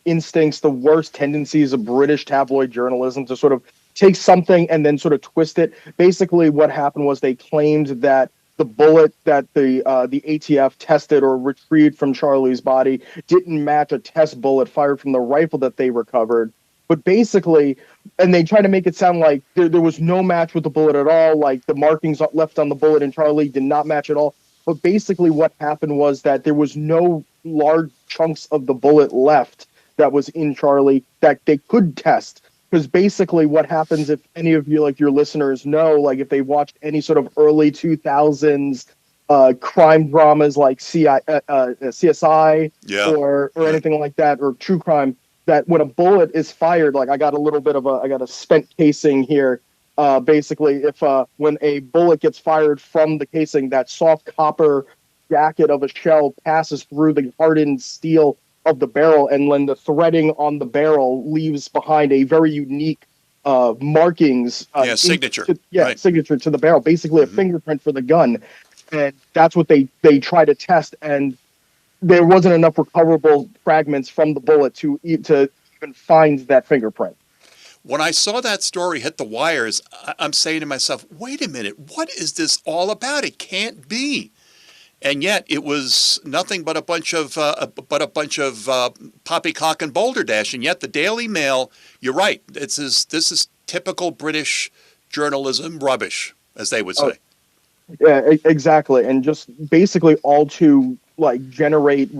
instincts, the worst tendencies of British tabloid journalism to sort of take something and then sort of twist it. Basically, what happened was they claimed that the bullet that the ATF tested or retrieved from Charlie's body didn't match a test bullet fired from the rifle that they recovered. But basically, and they tried to make it sound like there was no match with the bullet at all, like the markings left on the bullet in Charlie did not match at all. But basically what happened was that there was no large chunks of the bullet left that was in Charlie that they could test. Because basically what happens, if any of you, your listeners know, if they watched any sort of early 2000s crime dramas like CSI or anything like that, or true crime, that when a bullet is fired, I got a spent casing here. Basically, if when a bullet gets fired from the casing, that soft copper jacket of a shell passes through the hardened steel of the barrel, and when the threading on the barrel leaves behind a very unique markings. Signature. Signature to the barrel, basically a fingerprint for the gun. And that's what they try to test, and there wasn't enough recoverable fragments from the bullet to even find that fingerprint. When I saw that story hit the wires, I'm saying to myself, wait a minute, what is this all about? It can't be. And yet it was nothing but a bunch of poppycock and balderdash. And yet the Daily Mail, you're right, this is typical British journalism rubbish, as they would say. Yeah, exactly. And just basically all to generate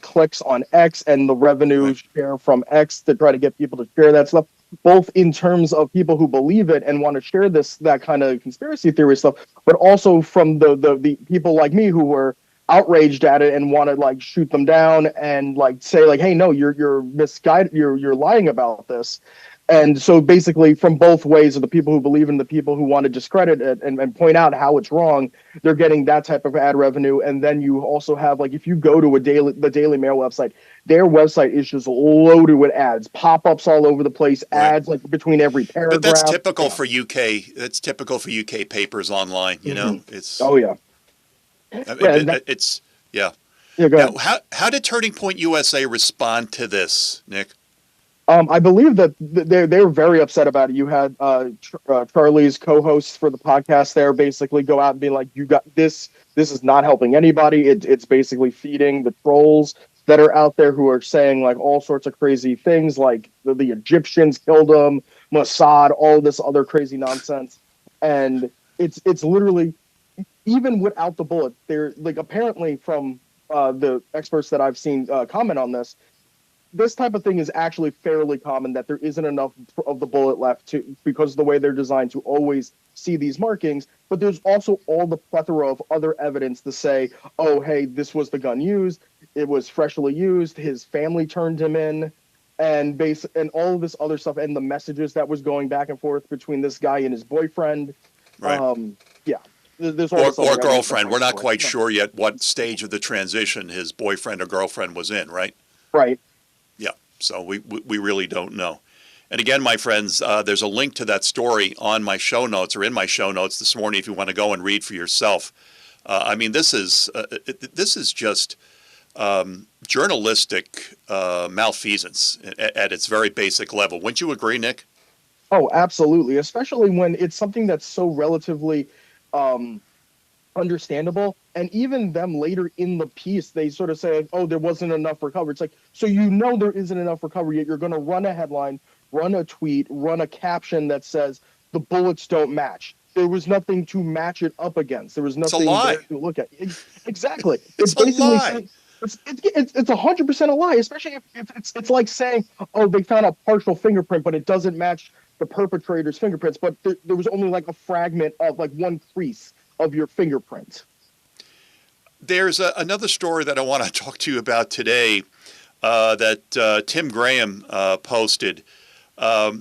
clicks on X and the revenue share from X to try to get people to share that stuff, both in terms of people who believe it and want to share that kind of conspiracy theory stuff, but also from the people like me who were outraged at it and want to shoot them down and say hey, no, you're misguided, you're lying about this. And so basically from both ways of the people who believe in the people who want to discredit it and point out how it's wrong, they're getting that type of ad revenue. And then you also have if you go to the Daily Mail website, their website is just loaded with ads, pop-ups all over the place, ads between every paragraph. But that's typical for UK. That's typical for UK papers online. You know, it's it's Yeah, go ahead. Now, how did Turning Point USA respond to this, Nick? I believe that they're very upset about it. You had Charlie's co-hosts for the podcast there basically go out and be like, "You got this. This is not helping anybody. It's basically feeding the trolls that are out there who are saying all sorts of crazy things, like the Egyptians killed them, Mossad, all this other crazy nonsense." And it's literally, even without the bullet, they're apparently from the experts that I've seen comment on this type of thing is actually fairly common, that there isn't enough of the bullet left because of the way they're designed to always see these markings. But there's also all the plethora of other evidence to say, oh, hey, this was the gun used. It was freshly used. His family turned him in, and all of this other stuff, and the messages that was going back and forth between this guy and his boyfriend. Right. There's or girlfriend. We're not quite sure yet what stage of the transition his boyfriend or girlfriend was in, right? Right. Yeah. So we really don't know. And again, my friends, there's a link to that story on my show notes or in my show notes this morning if you want to go and read for yourself. I mean, this is just journalistic malfeasance at its very basic level. Wouldn't you agree, Nick? Oh, absolutely. Especially when it's something that's so relatively understandable. And even them later in the piece, they sort of say, oh, there wasn't enough recovery. It's like, so you know there isn't enough recovery, yet you're going to run a headline, run a tweet, run a caption that says the bullets don't match. There was nothing to match it up against. There was nothing there to look at. Exactly. It's basically a lie. It's 100% a lie, especially if it's like saying, oh, they found a partial fingerprint, but it doesn't match the perpetrator's fingerprints, but there was only like a fragment of like one crease of your fingerprint. There's another story that I want to talk to you about today that Tim Graham posted. I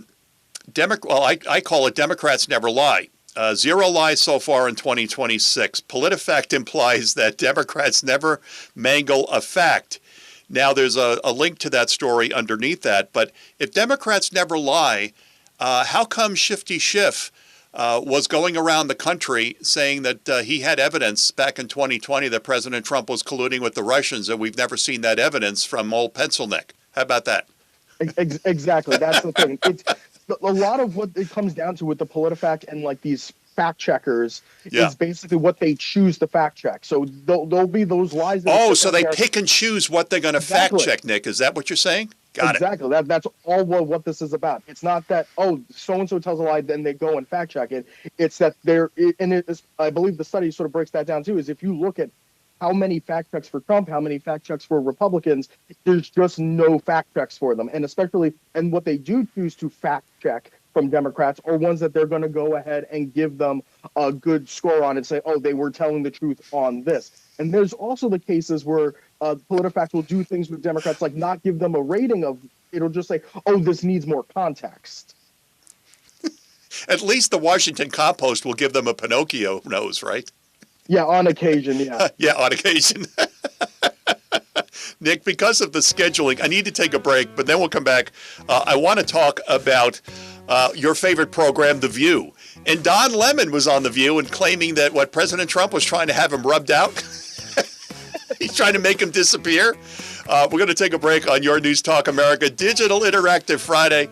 call it Democrats Never Lie. Zero lies so far in 2026. PolitiFact implies that Democrats never mangle a fact. Now, there's a link to that story underneath that, but if Democrats never lie, how come Shifty Schiff was going around the country saying that he had evidence back in 2020 that President Trump was colluding with the Russians, and we've never seen that evidence from old Pencil Neck? How about that? Exactly. That's the thing. It's a lot of what it comes down to with the PolitiFact and like these fact checkers is basically what they choose to fact check. So there'll be those lies. So they pick and choose what they're going to fact check, Nick. Is that what you're saying? Got it. Exactly. That's all what this is about. It's not that, so-and-so tells a lie, then they go and fact check it. It's that I believe the study sort of breaks that down too, is if you look at how many fact checks for Trump, how many fact checks for Republicans, there's just no fact checks for them. And what they do choose to fact check from Democrats are ones that they're going to go ahead and give them a good score on and say, oh, they were telling the truth on this. And there's also the cases where PolitiFact will do things with Democrats, like not give them a rating of, it'll just say, oh, this needs more context. At least the Washington Compost will give them a Pinocchio nose, right? Yeah, on occasion, yeah. Yeah, on occasion. Nick, because of the scheduling, I need to take a break, but then we'll come back. I want to talk about your favorite program, The View. And Don Lemon was on The View and claiming that President Trump was trying to have him rubbed out. He's trying to make him disappear. We're going to take a break on Your News Talk America Digital Interactive Friday.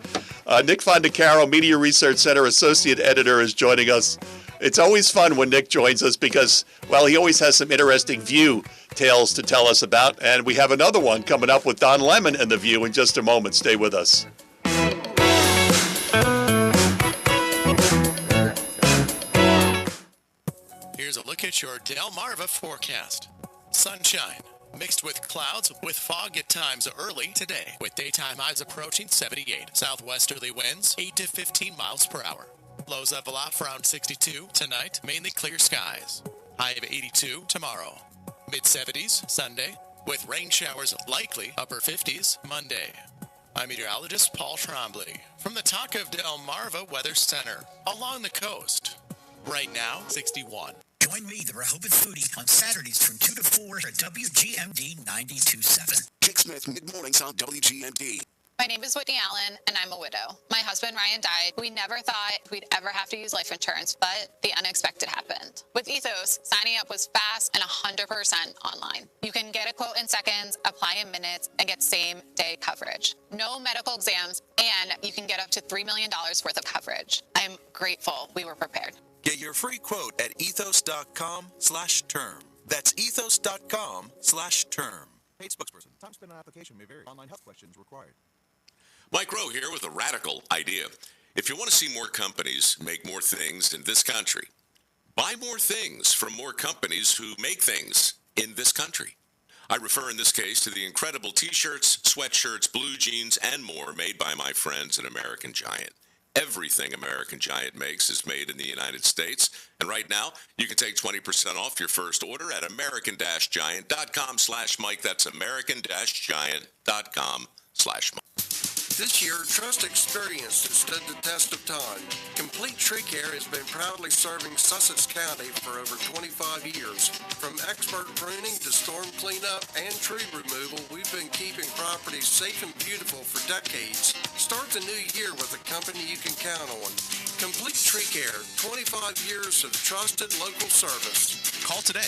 Nick Fondacaro, Media Research Center Associate Editor, is joining us. It's always fun when Nick joins us because, well, he always has some interesting View tales to tell us about. And we have another one coming up with Don Lemon and The View in just a moment. Stay with us. Here's a look at your Delmarva forecast. Sunshine, mixed with clouds with fog at times early today, with daytime highs approaching 78. Southwesterly winds 8 to 15 miles per hour. Lows level off around 62 tonight, mainly clear skies. High of 82 tomorrow. Mid-70s Sunday, with rain showers likely upper 50s Monday. I'm meteorologist Paul Trombley from the Talk of Delmarva Weather Center along the coast. Right now, 61. Join me, the Rehoboth Foodie, on Saturdays from 2 to 4 at WGMD 92.7. Kick Smith, mid-mornings on WGMD. My name is Whitney Allen, and I'm a widow. My husband, Ryan, died. We never thought we'd ever have to use life insurance, but the unexpected happened. With Ethos, signing up was fast and 100% online. You can get a quote in seconds, apply in minutes, and get same-day coverage. No medical exams, and you can get up to $3 million worth of coverage. I'm grateful we were prepared. Get your free quote at ethos.com/term. That's ethos.com/term. Paid spokesperson. Time spent on application may vary. Online health questions required. Mike Rowe here with a radical idea. If you want to see more companies make more things in this country, buy more things from more companies who make things in this country. I refer in this case to the incredible t-shirts, sweatshirts, blue jeans, and more made by my friends at American Giant. Everything American Giant makes is made in the United States. And right now, you can take 20% off your first order at American-Giant.com/Mike. That's American-Giant.com/Mike. This year, trust experience has stood the test of time. Complete Tree Care has been proudly serving Sussex County for over 25 years. From expert pruning to storm cleanup and tree removal, we've been keeping properties safe and beautiful for decades. Start the new year with a company you can count on. Complete Tree Care, 25 years of trusted local service. Call today,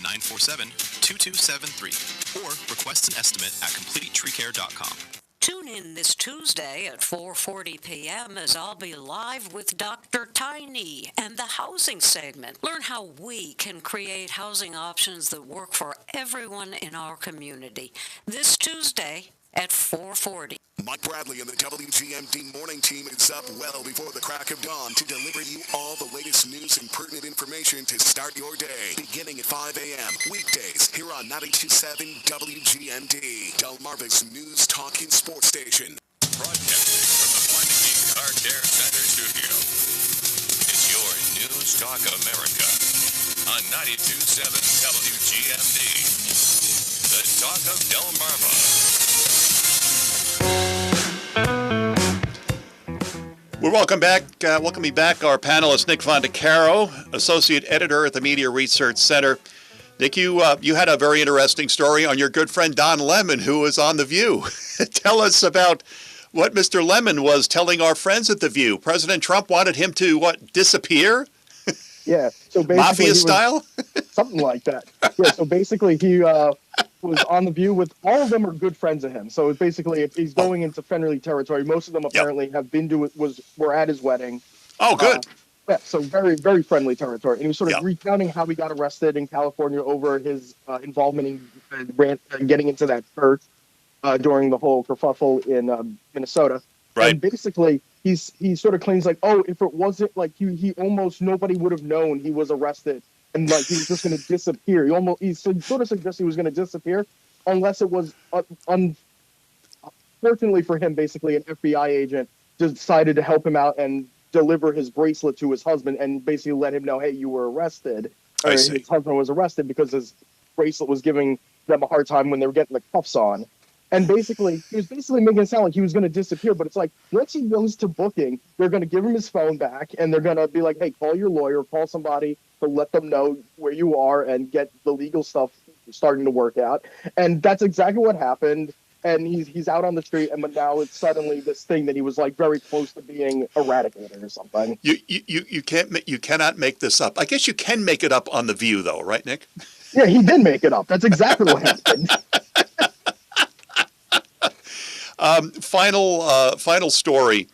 302-947-2273, or request an estimate at CompleteTreeCare.com. Tune in this Tuesday at 4:40 p.m. as I'll be live with Dr. Tiny and the housing segment. Learn how we can create housing options that work for everyone in our community. This Tuesday at 4:40. Mike Bradley and the WGMD morning team is up well before the crack of dawn to deliver you all the latest news and pertinent information to start your day. Beginning at 5 a.m. weekdays here on 92.7 WGMD, Delmarva's News Talk and Sports Station. Broadcasting from the Flanagan Car Care Center studio. It's your News Talk America on 92.7 WGMD. The Talk of Delmarva. We welcome back our panelist, Nick Fondacaro, Associate Editor at the Media Research Center. Nick, you had a very interesting story on your good friend Don Lemon, who was on The View. Tell us about what Mr. Lemon was telling our friends at The View. President Trump wanted him to, disappear? Yeah, so basically Mafia style? Something like that. Yeah, so basically he was on The View with, all of them are good friends of him. So it's basically, if he's going into Fennerly territory, most of them apparently have been to it, were at his wedding. Oh, good. Yeah, so very, very friendly territory. And he was sort of recounting how he got arrested in California over his involvement in getting into that church during the whole kerfuffle in Minnesota. Right. And basically, he sort of claims like, oh, if it wasn't like he almost nobody would have known he was arrested and like he was just going to disappear. He sort of suggests he was going to disappear unless it was unfortunately for him, basically an FBI agent decided to help him out and deliver his bracelet to his husband and basically let him know, hey, you were arrested. Or his husband was arrested because his bracelet was giving them a hard time when they were getting the cuffs on. And basically, he was basically making it sound like he was going to disappear. But it's like, once he goes to booking, they're going to give him his phone back, and they're going to be like, hey, call your lawyer, call somebody to let them know where you are and get the legal stuff starting to work out. And that's exactly what happened. And he's out on the street, but now it's suddenly this thing that he was like very close to being eradicated or something. You cannot make this up. I guess you can make it up on The View, though, right, Nick? Yeah, he did make it up. That's exactly what happened. Final story.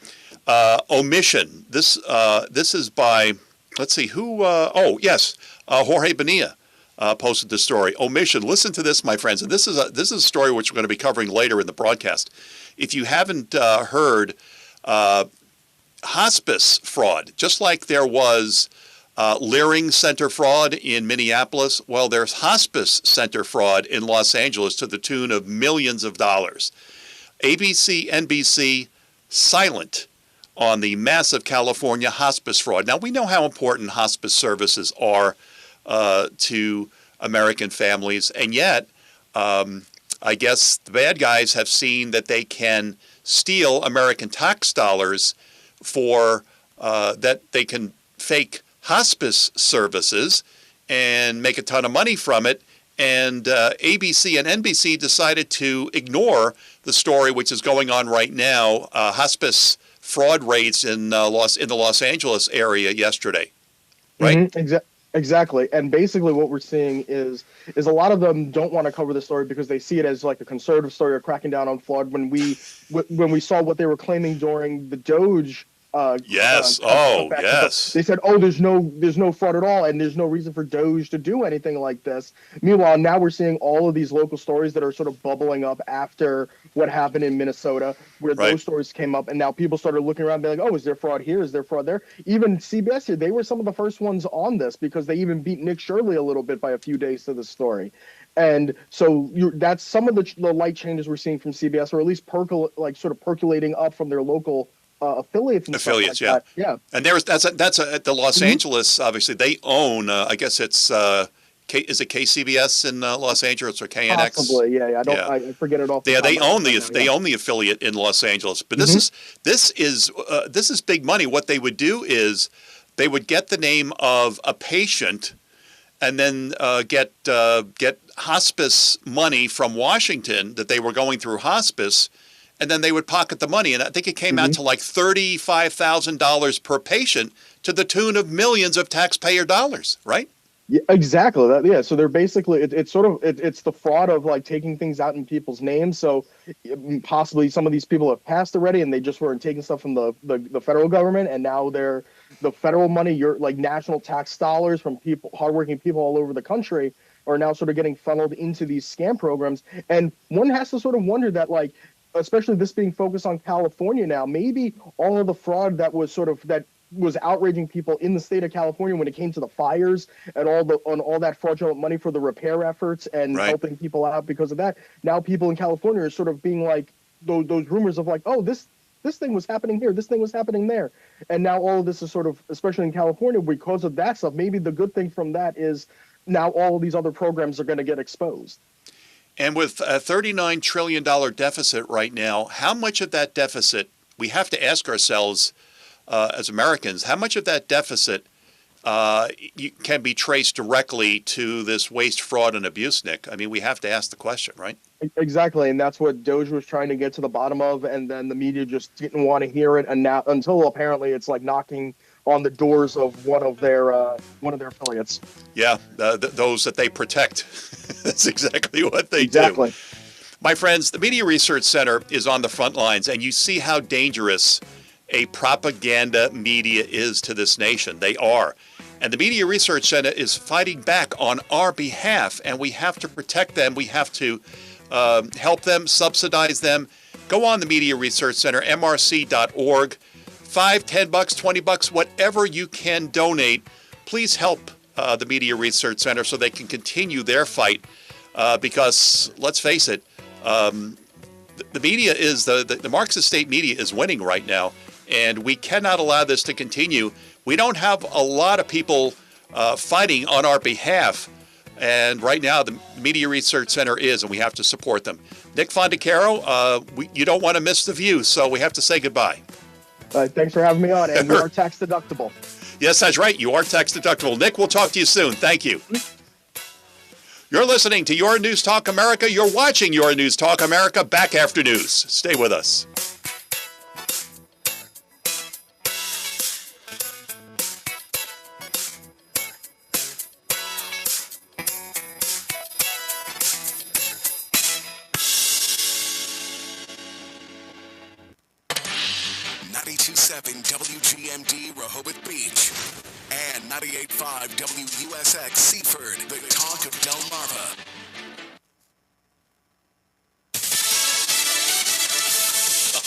Omission. This is by, let's see who. Jorge Bonilla posted this story. Omission. Listen to this, my friends. And this is a story which we're going to be covering later in the broadcast. If you haven't heard, hospice fraud, just like there was Leering Center fraud in Minneapolis. Well, there's hospice center fraud in Los Angeles to the tune of millions of dollars. ABC, NBC, silent on the massive California hospice fraud. Now, we know how important hospice services are to American families, and yet I guess the bad guys have seen that they can steal American tax dollars for that they can fake hospice services and make a ton of money from it. And ABC and NBC decided to ignore the story, which is going on right now, hospice fraud raids in the Los Angeles area yesterday. Right? Mm-hmm. Exactly. And basically what we're seeing is a lot of them don't want to cover the story because they see it as like a conservative story or cracking down on fraud. When we saw what they were claiming during the Doge yes. They said, oh, there's no fraud at all, and there's no reason for Doge to do anything like this. Meanwhile, now we're seeing all of these local stories that are sort of bubbling up after what happened in Minnesota, where those stories came up, and now people started looking around and being like, oh, is there fraud here? Is there fraud there? Even CBS here, they were some of the first ones on this because they even beat Nick Shirley a little bit by a few days to the story. And so that's some of the light changes we're seeing from CBS, or at least percolating up from their local affiliates. Yeah. And that's the Los Angeles. Obviously, they own. I guess it's is it KCBS in Los Angeles or KNX? Possibly, yeah. I forget it off. They own the affiliate in Los Angeles. But this is big money. What they would do is they would get the name of a patient, and then get hospice money from Washington that they were going through hospice, and then they would pocket the money. And I think it came out to like $35,000 per patient, to the tune of millions of taxpayer dollars, right? Yeah, exactly. So they're basically it's the fraud of like taking things out in people's names. So possibly some of these people have passed already, and they just weren't taking stuff from the federal government, and now they're the federal money, your like national tax dollars from people, hardworking people all over the country, are now sort of getting funneled into these scam programs. And one has to sort of wonder that, like, especially this being focused on California now, maybe all of the fraud that was outraging people in the state of California when it came to the fires and all that fraudulent money for the repair efforts and helping people out because of that. Now people in California are sort of being like those rumors of like, oh, this thing was happening here, this thing was happening there. And now all of this is sort of, especially in California, because of that stuff, maybe the good thing from that is now all of these other programs are going to get exposed. And with a $39 trillion deficit right now, how much of that deficit, we have to ask ourselves, as Americans, how much of that deficit can be traced directly to this waste, fraud, and abuse, Nick? I mean, we have to ask the question, right? Exactly, and that's what Doge was trying to get to the bottom of, and then the media just didn't want to hear it, and now until apparently it's like knocking on the doors of one of their affiliates. Yeah, those that they protect. That's exactly what they do. My friends, the Media Research Center is on the front lines, and you see how dangerous a propaganda media is to this nation. They are. And the Media Research Center is fighting back on our behalf, and we have to protect them. We have to help them, subsidize them. Go on the Media Research Center, mrc.org. $5, $10, $20, whatever you can donate. Please help the Media Research Center so they can continue their fight because, let's face it, the media is, the Marxist state media is winning right now. And we cannot allow this to continue. We don't have a lot of people fighting on our behalf. And right now, the Media Research Center is, and we have to support them. Nick Fondacaro, you don't want to miss the view, so we have to say goodbye. Thanks for having me on, and you are tax deductible. Yes, that's right. You are tax deductible. Nick, we'll talk to you soon. Thank you. You're listening to Your News Talk America. You're watching Your News Talk America. Back after news. Stay with us. WGMD Rehoboth Beach and 98.5 WUSX Seaford, the talk of Delmarva.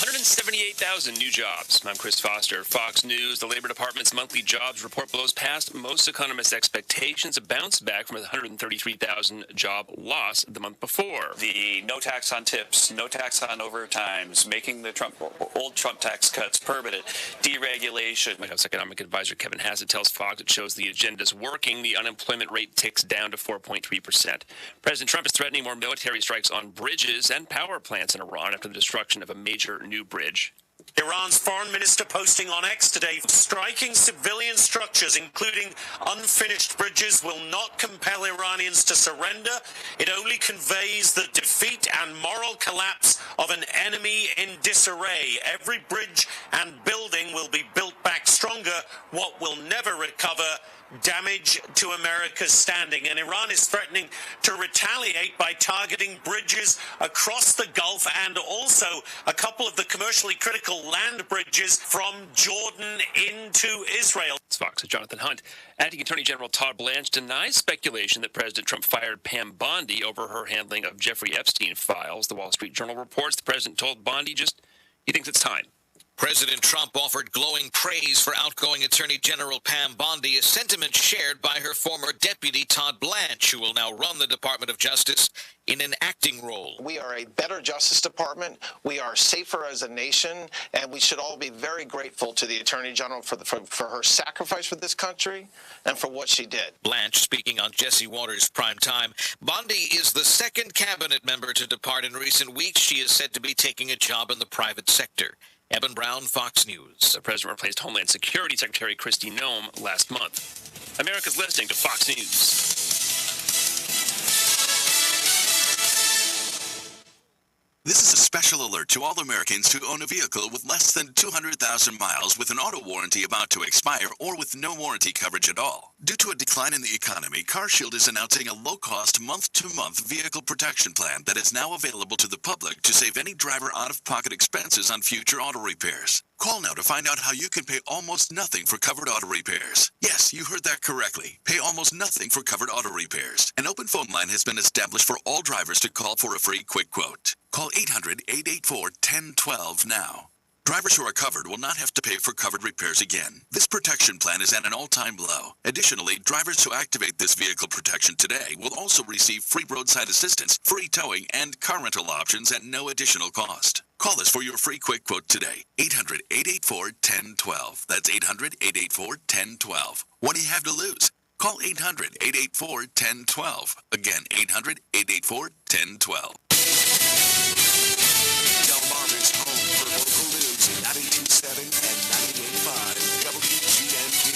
178,000 new jobs. I'm Chris Foster, Fox News. The Labor Department's monthly jobs report blows past most economists' expectations, a bounce back from a 133,000 job loss the month before. The no tax on tips, no tax on overtimes, making the old Trump tax cuts permanent, deregulation. White House Economic Advisor Kevin Hassett tells Fox it shows the agenda's working. The unemployment rate ticks down to 4.3%. President Trump is threatening more military strikes on bridges and power plants in Iran after the destruction of a major new bridge. Iran's foreign minister posting on X today, striking civilian structures, including unfinished bridges, will not compel Iranians to surrender. It only conveys the defeat and moral collapse of an enemy in disarray. Every bridge and building will be built back stronger. What will never recover damage to America's standing. And Iran is threatening to retaliate by targeting bridges across the Gulf and also a couple of the commercially critical land bridges from Jordan into Israel. Fox's Jonathan Hunt. Acting Attorney General Todd Blanche denies speculation that President Trump fired Pam Bondi over her handling of Jeffrey Epstein files. The Wall Street Journal reports the president told Bondi he thinks it's time. President Trump offered glowing praise for outgoing Attorney General Pam Bondi, a sentiment shared by her former deputy Todd Blanche, who will now run the Department of Justice in an acting role. We are a better Justice Department. We are safer as a nation, and we should all be very grateful to the Attorney General for her sacrifice for this country and for what she did. Blanche speaking on Jesse Waters' Prime Time. Bondi is the second cabinet member to depart in recent weeks. She is said to be taking a job in the private sector. Evan Brown, Fox News. The president replaced Homeland Security Secretary Kristi Noem last month. America's listening to Fox News. This is a special alert to all Americans who own a vehicle with less than 200,000 miles with an auto warranty about to expire or with no warranty coverage at all. Due to a decline in the economy, CarShield is announcing a low-cost month-to-month vehicle protection plan that is now available to the public to save any driver out-of-pocket expenses on future auto repairs. Call now to find out how you can pay almost nothing for covered auto repairs. Yes, you heard that correctly. Pay almost nothing for covered auto repairs. An open phone line has been established for all drivers to call for a free quick quote. Call 800-884-1012 now. Drivers who are covered will not have to pay for covered repairs again. This protection plan is at an all-time low. Additionally, drivers who activate this vehicle protection today will also receive free roadside assistance, free towing, and car rental options at no additional cost. Call us for your free quick quote today. 800-884-1012. That's 800-884-1012. What do you have to lose? Call 800-884-1012. Again, 800-884-1012. Delmarva's home for local news, 92.7 and 98.5 WGMD,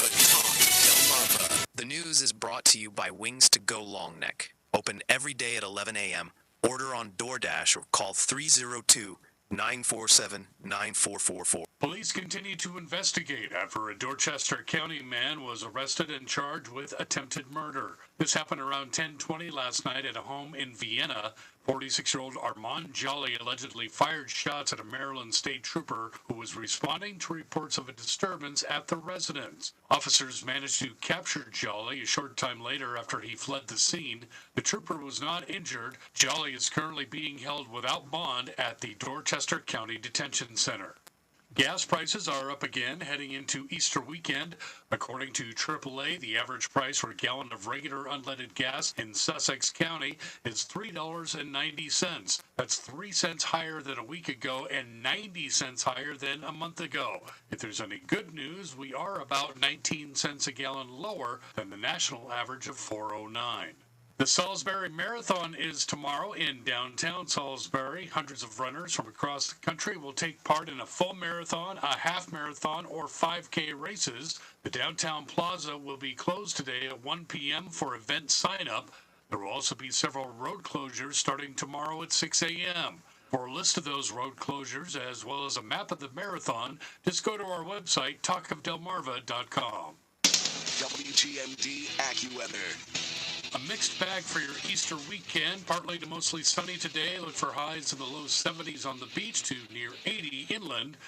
the talk of Delmarva. The news is brought to you by Wings to Go Long Neck. Open every day at 11 a.m. Order on DoorDash or call 302-947-9444. Police continue to investigate after a Dorchester County man was arrested and charged with attempted murder. This happened around 10:20 last night at a home in Vienna. 46-year-old Armand Jolly allegedly fired shots at a Maryland state trooper who was responding to reports of a disturbance at the residence. Officers managed to capture Jolly a short time later after he fled the scene. The trooper was not injured. Jolly is currently being held without bond at the Dorchester County Detention Center. Gas prices are up again heading into Easter weekend. According to AAA, the average price for a gallon of regular unleaded gas in Sussex County is $3.90. That's 3 cents higher than a week ago and 90 cents higher than a month ago. If there's any good news, we are about 19 cents a gallon lower than the national average of $4.09. The Salisbury Marathon is tomorrow in downtown Salisbury. Hundreds of runners from across the country will take part in a full marathon, a half marathon, or 5K races. The downtown plaza will be closed today at 1 p.m. for event sign-up. There will also be several road closures starting tomorrow at 6 a.m. For a list of those road closures, as well as a map of the marathon, just go to our website, talkofdelmarva.com. WGMD AccuWeather. A mixed bag for your Easter weekend. Partly to mostly sunny today. Look for highs in the low 70s on the beach to near 80 inland.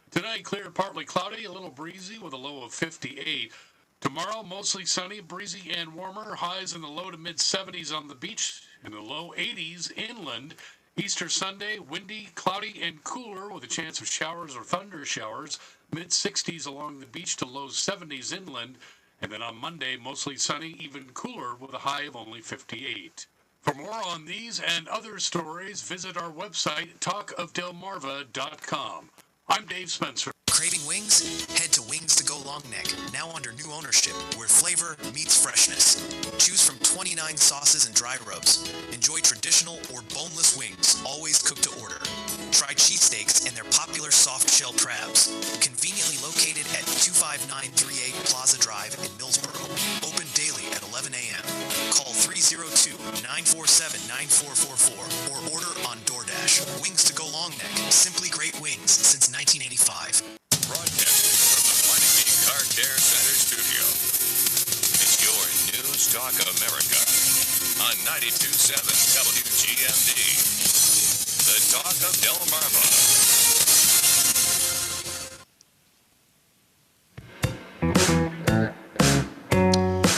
Tonight, clear, partly cloudy, a little breezy with a low of 58. Tomorrow, mostly sunny, breezy, and warmer. Highs in the low to mid 70s on the beach and the low 80s inland. Easter Sunday, windy, cloudy, and cooler with a chance of showers or thunder showers. Mid 60s along the beach to low 70s inland. And then on Monday, mostly sunny, even cooler with a high of only 58. For more on these and other stories, visit our website, talkofdelmarva.com. I'm Dave Spencer. Craving wings? Head to Wings to Go Long Neck, now under new ownership, where flavor meets freshness. Choose from 29 sauces and dry rubs. Enjoy traditional or boneless wings, always cooked to order. Try cheesesteaks and their popular soft shell crabs. Conveniently located at 25938 Plaza Drive in Millsboro. Open daily at 11 a.m. Call 302-947-9444 or order on DoorDash. Wings to Go Long Neck. Simply great wings since 1985. Broadcasting from the Meineke Car Care Center studio. It's your News Talk America on 92.7 WGMD. The Talk of Delmarva.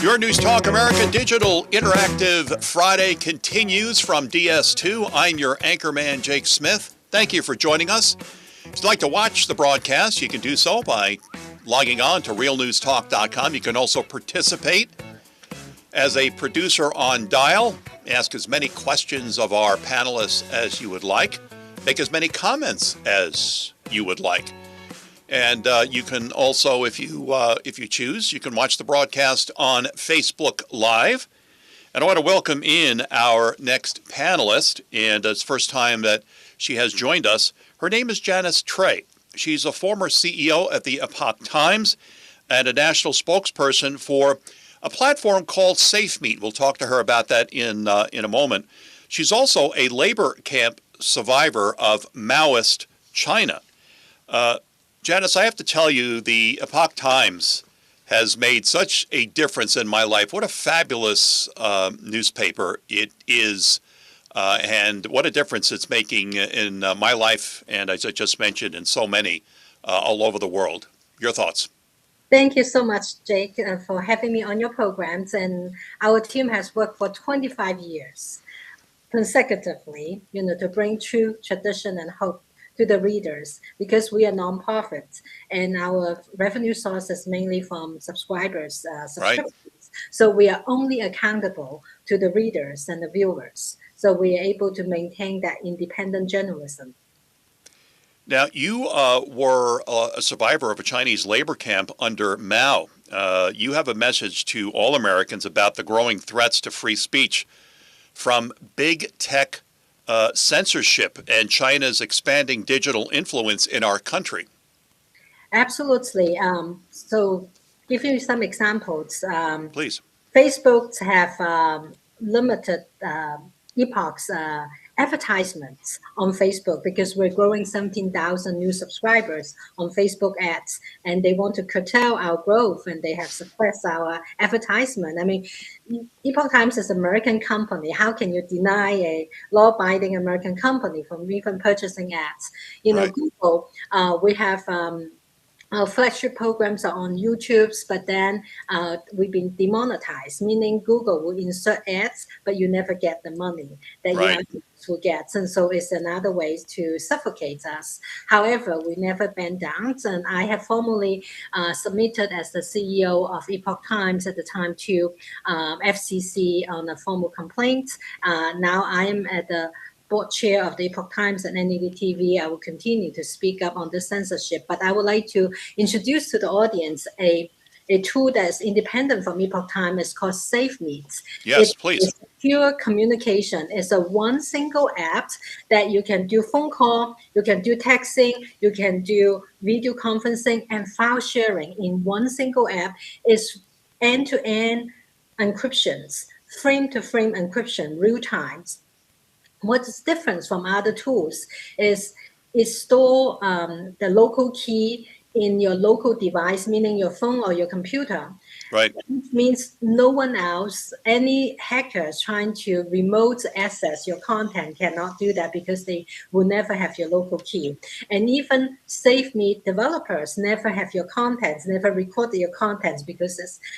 Your News Talk America Digital Interactive Friday continues from DS2. I'm your anchorman, Jake Smith. Thank you for joining us. If you'd like to watch the broadcast, you can do so by logging on to realnewstalk.com. You can also participate as a producer on Dial. Ask as many questions of our panelists as you would like. Make as many comments as you would like. And you can also, if you choose, you can watch the broadcast on Facebook Live. And I want to welcome in our next panelist, and it's the first time that she has joined us. Her name is Janice Trey. She's a former CEO at the Epoch Times and a national spokesperson for a platform called SafeMeet. We'll talk to her about that in a moment. She's also a labor camp survivor of Maoist China. Janice, I have to tell you, the Epoch Times has made such a difference in my life. What a fabulous newspaper it is. And what a difference it's making in my life, and as I just mentioned, in so many all over the world. Your thoughts? Thank you so much, Jake, for having me on your programs. And our team has worked for 25 years consecutively, to bring truth, tradition, and hope to the readers, because we are nonprofits and our revenue source is mainly from subscribers, subscriptions. Right. So we are only accountable to the readers and the viewers. So we are able to maintain that independent journalism. Now, you were a survivor of a Chinese labor camp under Mao. You have a message to all Americans about the growing threats to free speech from big tech censorship and China's expanding digital influence in our country. Absolutely. So give you some examples. Please. Facebook have limited Epoch's advertisements on Facebook because we're growing 17,000 new subscribers on Facebook ads, and they want to curtail our growth, and they have suppressed our advertisement. I mean, Epoch Times is an American company. How can you deny a law-abiding American company from even purchasing ads? Right. Google, we have our flagship programs are on YouTube, but then we've been demonetized, meaning Google will insert ads, but you never get the money that right. you will get. And so it's another way to suffocate us. However, we never bend down. And I have formally submitted as the CEO of Epoch Times at the time to FCC on a formal complaint. Now I am at the board chair of the Epoch Times and NED TV. I will continue to speak up on the censorship, but I would like to introduce to the audience a tool that is independent from Epoch Times. It's called SafeMeet. Yes, please. It's pure communication. It's a one single app that you can do phone call, you can do texting, you can do video conferencing and file sharing in one single app. It's end-to-end encryptions, frame-to-frame encryption, real times. What's different from other tools is it store the local key in your local device, meaning your phone or your computer. Right. It means no one else, any hackers trying to remote access your content cannot do that because they will never have your local key. And even SafeMeet developers never have your contents, never record your contents because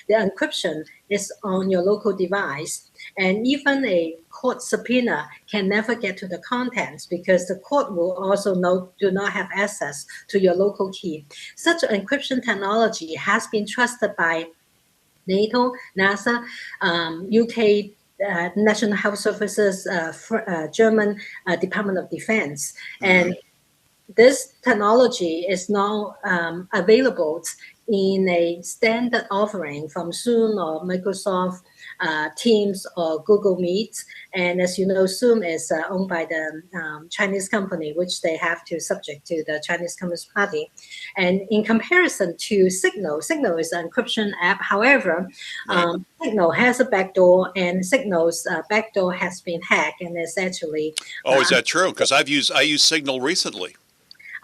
the encryption is on your local device. And even a court subpoena can never get to the contents because the court will also do not have access to your local key. Such encryption technology has been trusted by NATO, NASA, UK, National Health Services, German Department of Defense. And this technology is now available in a standard offering from Zoom or Microsoft Teams or Google Meet. And as you know, Zoom is owned by the Chinese company, which they have to subject to the Chinese Communist Party. And in comparison to Signal, Signal is an encryption app. However, Signal has a backdoor, and Signal's backdoor has been hacked, and it's actually... is that true? Because I used Signal recently.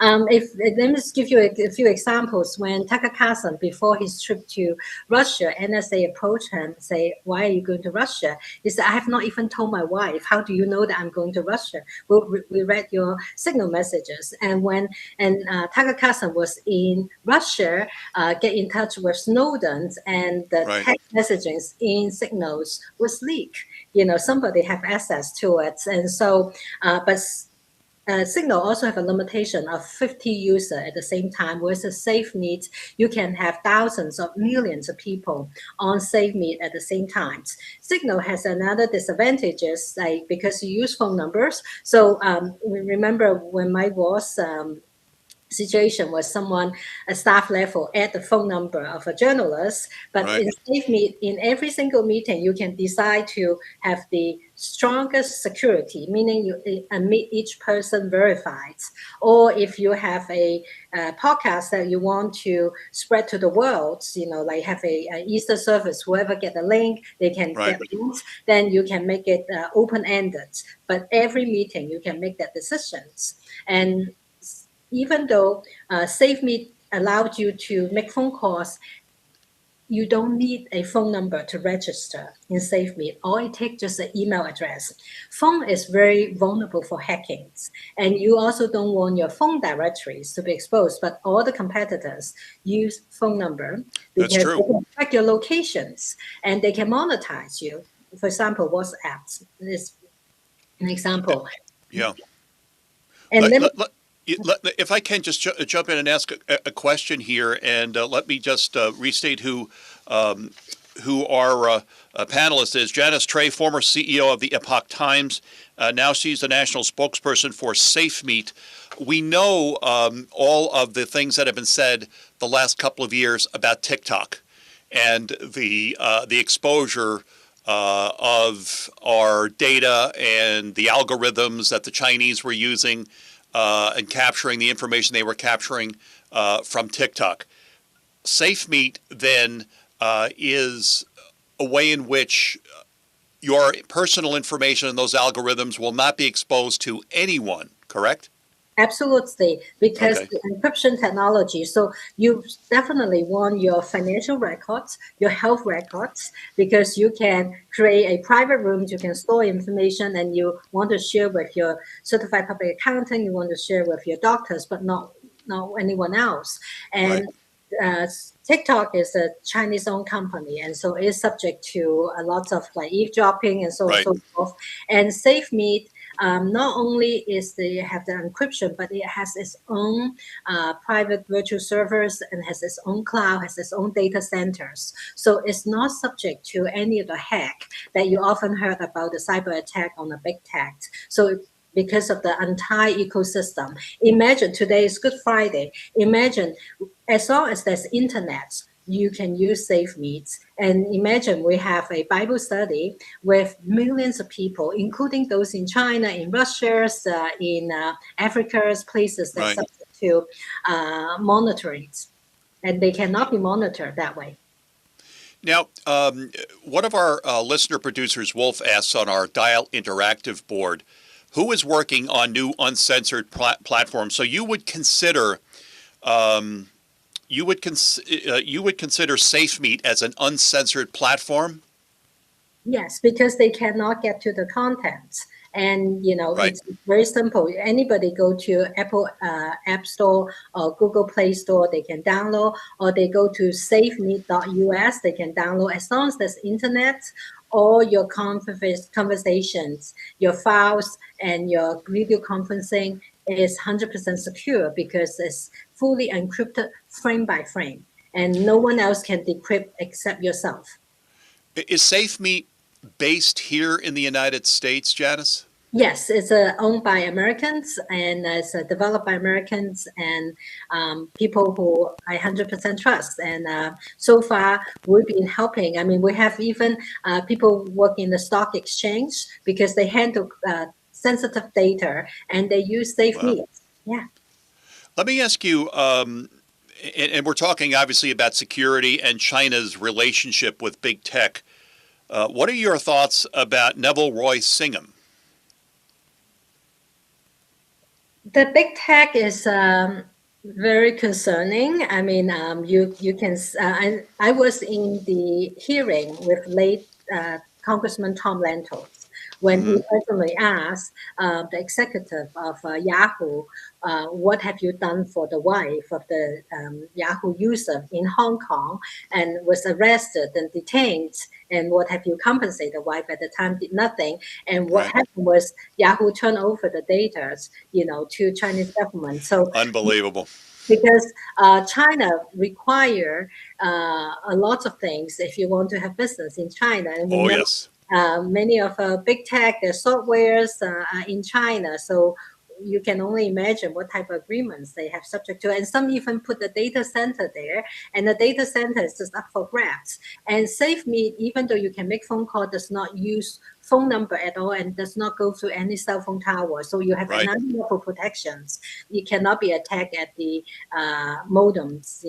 Let me just give you a few examples. When Tucker Carlson, before his trip to Russia, NSA approached him and say, "Why are you going to Russia?" He said, "I have not even told my wife. How do you know that I'm going to Russia?" Well, we read your Signal messages. And when Tucker Carlson was in Russia, get in touch with Snowden, and the text messages in Signals was leaked. Somebody have access to it. And so, but Signal also have a limitation of 50 users at the same time, whereas SafeMeet, you can have thousands of millions of people on SafeMeet at the same time. Signal has another disadvantages, like because you use phone numbers. So we remember when my boss situation was someone, a staff level, add the phone number of a journalist, but Right. in SafeMeet, in every single meeting, you can decide to have the strongest security, meaning you admit each person verified. Or if you have a podcast that you want to spread to the world, like have a Easter service, whoever get the link, they can Right. get the links, then you can make it open-ended. But every meeting, you can make that decisions. And even though SafeMeet allowed you to make phone calls, you don't need a phone number to register in SafeMeet. All it takes just an email address. Phone is very vulnerable for hackings, and you also don't want your phone directories to be exposed. But all the competitors use phone number That's because true. they can track your locations and they can monetize you. For example, WhatsApp is an example. Yeah. And If I can just jump in and ask a question here, and let me just restate who our panelist is. Janice Trey, former CEO of the Epoch Times. Now she's the national spokesperson for SafeMeet. We know all of the things that have been said the last couple of years about TikTok and the exposure of our data and the algorithms that the Chinese were using and capturing the information they were capturing from TikTok. SafeMeet then is a way in which your personal information and those algorithms will not be exposed to anyone, correct? Absolutely, because Okay. the encryption technology. So you definitely want your financial records, your health records, because you can create a private room, you can store information, and you want to share with your certified public accountant, you want to share with your doctors, but not anyone else. And TikTok is a Chinese-owned company, and so it's subject to a lot of like eavesdropping and so on and so forth. And SafeMeet not only have the encryption, but it has its own private virtual servers and has its own cloud, has its own data centers. So it's not subject to any of the hack that you often heard about, the cyber attack on a big tech. So because of the entire ecosystem. Imagine today is Good Friday. Imagine as long as there's internet, you can use SafeMeet. And imagine we have a Bible study with millions of people, including those in China, in Russia, in Africa's places that are subject to monitoring. And they cannot be monitored that way. Now, one of our listener producers, Wolf, asks on our Dial Interactive board, who is working on new uncensored platforms? So you would consider SafeMeet as an uncensored platform? Yes, because they cannot get to the content. And, it's very simple. Anybody go to Apple App Store or Google Play Store, they can download, or they go to safemeet.us, they can download. As long as there's internet, all your conversations, your files, and your video conferencing is 100% secure because it's fully encrypted frame by frame, and no one else can decrypt except yourself. Is SafeMeet based here in the United States, Janice? Yes, it's owned by Americans and it's developed by Americans and people who I 100% trust. And so far, we've been helping. I mean, we have even people work in the stock exchange because they handle sensitive data and they use SafeMeet. Yeah. Let me ask you, and we're talking obviously about security and China's relationship with big tech. What are your thoughts about Neville Roy Singham? The big tech is very concerning. I mean, you can. I was in the hearing with late Congressman Tom Lantos, when he personally asked the executive of Yahoo, what have you done for the wife of the Yahoo user in Hong Kong and was arrested and detained, and what have you compensated the wife at the time? Did nothing. And what happened was Yahoo turned over the data, to Chinese government. So unbelievable. Because China require a lot of things if you want to have business in China. And yes. Many of big tech, their softwares are in China. So you can only imagine what type of agreements they have subject to. And some even put the data center there. And the data center is just up for grabs. And SafeMeet, even though you can make phone call, does not use phone number at all and does not go through any cell phone tower. So you have another level protections. You cannot be attacked at the modems,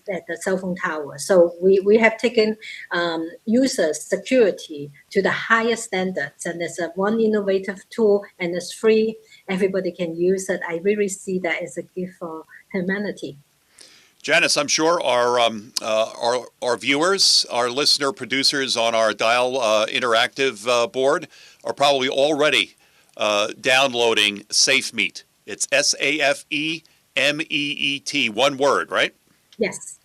at the cell phone tower. So we have taken users' security to the highest standards. And there's one innovative tool and it's free. Everybody can use it. I really see that as a gift for humanity. Janice, I'm sure our viewers, our listener producers on our Dial Interactive board are probably already downloading SafeMeet. It's SAFEMEET, one word, right? Yes.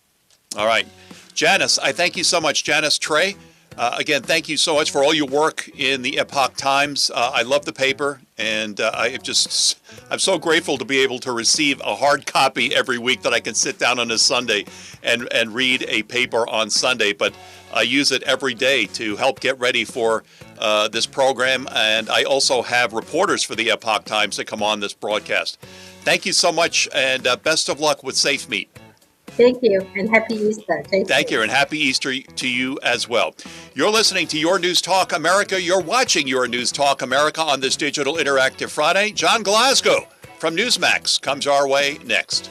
All right. Janice, I thank you so much. Janice Trey, again, thank you so much for all your work in the Epoch Times. I love the paper, and I'm so grateful to be able to receive a hard copy every week that I can sit down on a Sunday and read a paper on Sunday. But I use it every day to help get ready for this program, and I also have reporters for the Epoch Times that come on this broadcast. Thank you so much, and best of luck with SafeMeet. Thank you, and happy Easter. Thank you, and happy Easter to you as well. You're listening to Your News Talk America. You're watching Your News Talk America on this Digital Interactive Friday. John Glasgow from Newsmax comes our way next.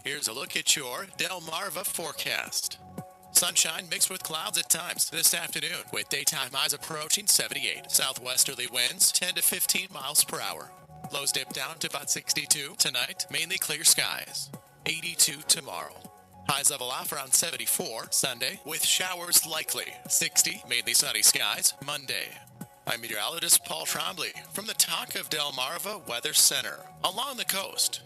Here's a look at your Delmarva forecast. Sunshine mixed with clouds at times this afternoon, with daytime highs approaching 78. Southwesterly winds 10 to 15 miles per hour. Lows dip down to about 62 tonight, mainly clear skies. 82 tomorrow. Highs level off around 74 Sunday, with showers likely. 60, mainly sunny skies Monday. I'm meteorologist Paul Trombley from the Talk of Delmarva Weather Center. Along the coast,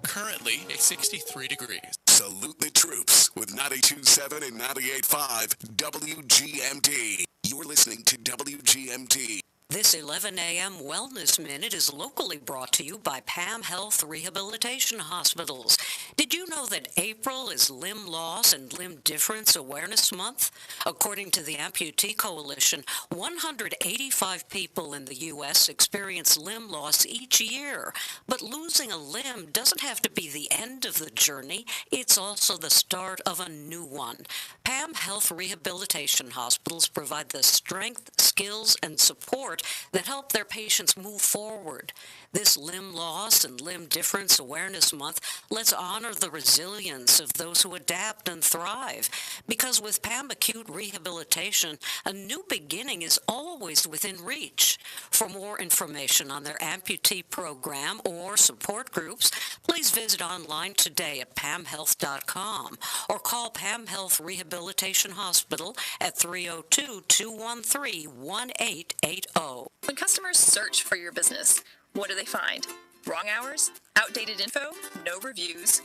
currently it's 63 degrees. Salute the troops with 92.7 and 98.5 WGMD. You're listening to WGMD. This 11 a.m. Wellness Minute is locally brought to you by Pam Health Rehabilitation Hospitals. Did you know that April is Limb Loss and Limb Difference Awareness Month? According to the Amputee Coalition, 185 people in the U.S. experience limb loss each year. But losing a limb doesn't have to be the end of the journey. It's also the start of a new one. Pam Health Rehabilitation Hospitals provide the strength, skills, and support that help their patients move forward. This Limb Loss and Limb Difference Awareness Month lets honor the resilience of those who adapt and thrive. Because with PAM Acute Rehabilitation, a new beginning is always within reach. For more information on their amputee program or support groups, please visit online today at pamhealth.com or call Pam Health Rehabilitation Hospital at 302-213-1880. When customers search for your business, what do they find? Wrong hours? Outdated info? No reviews?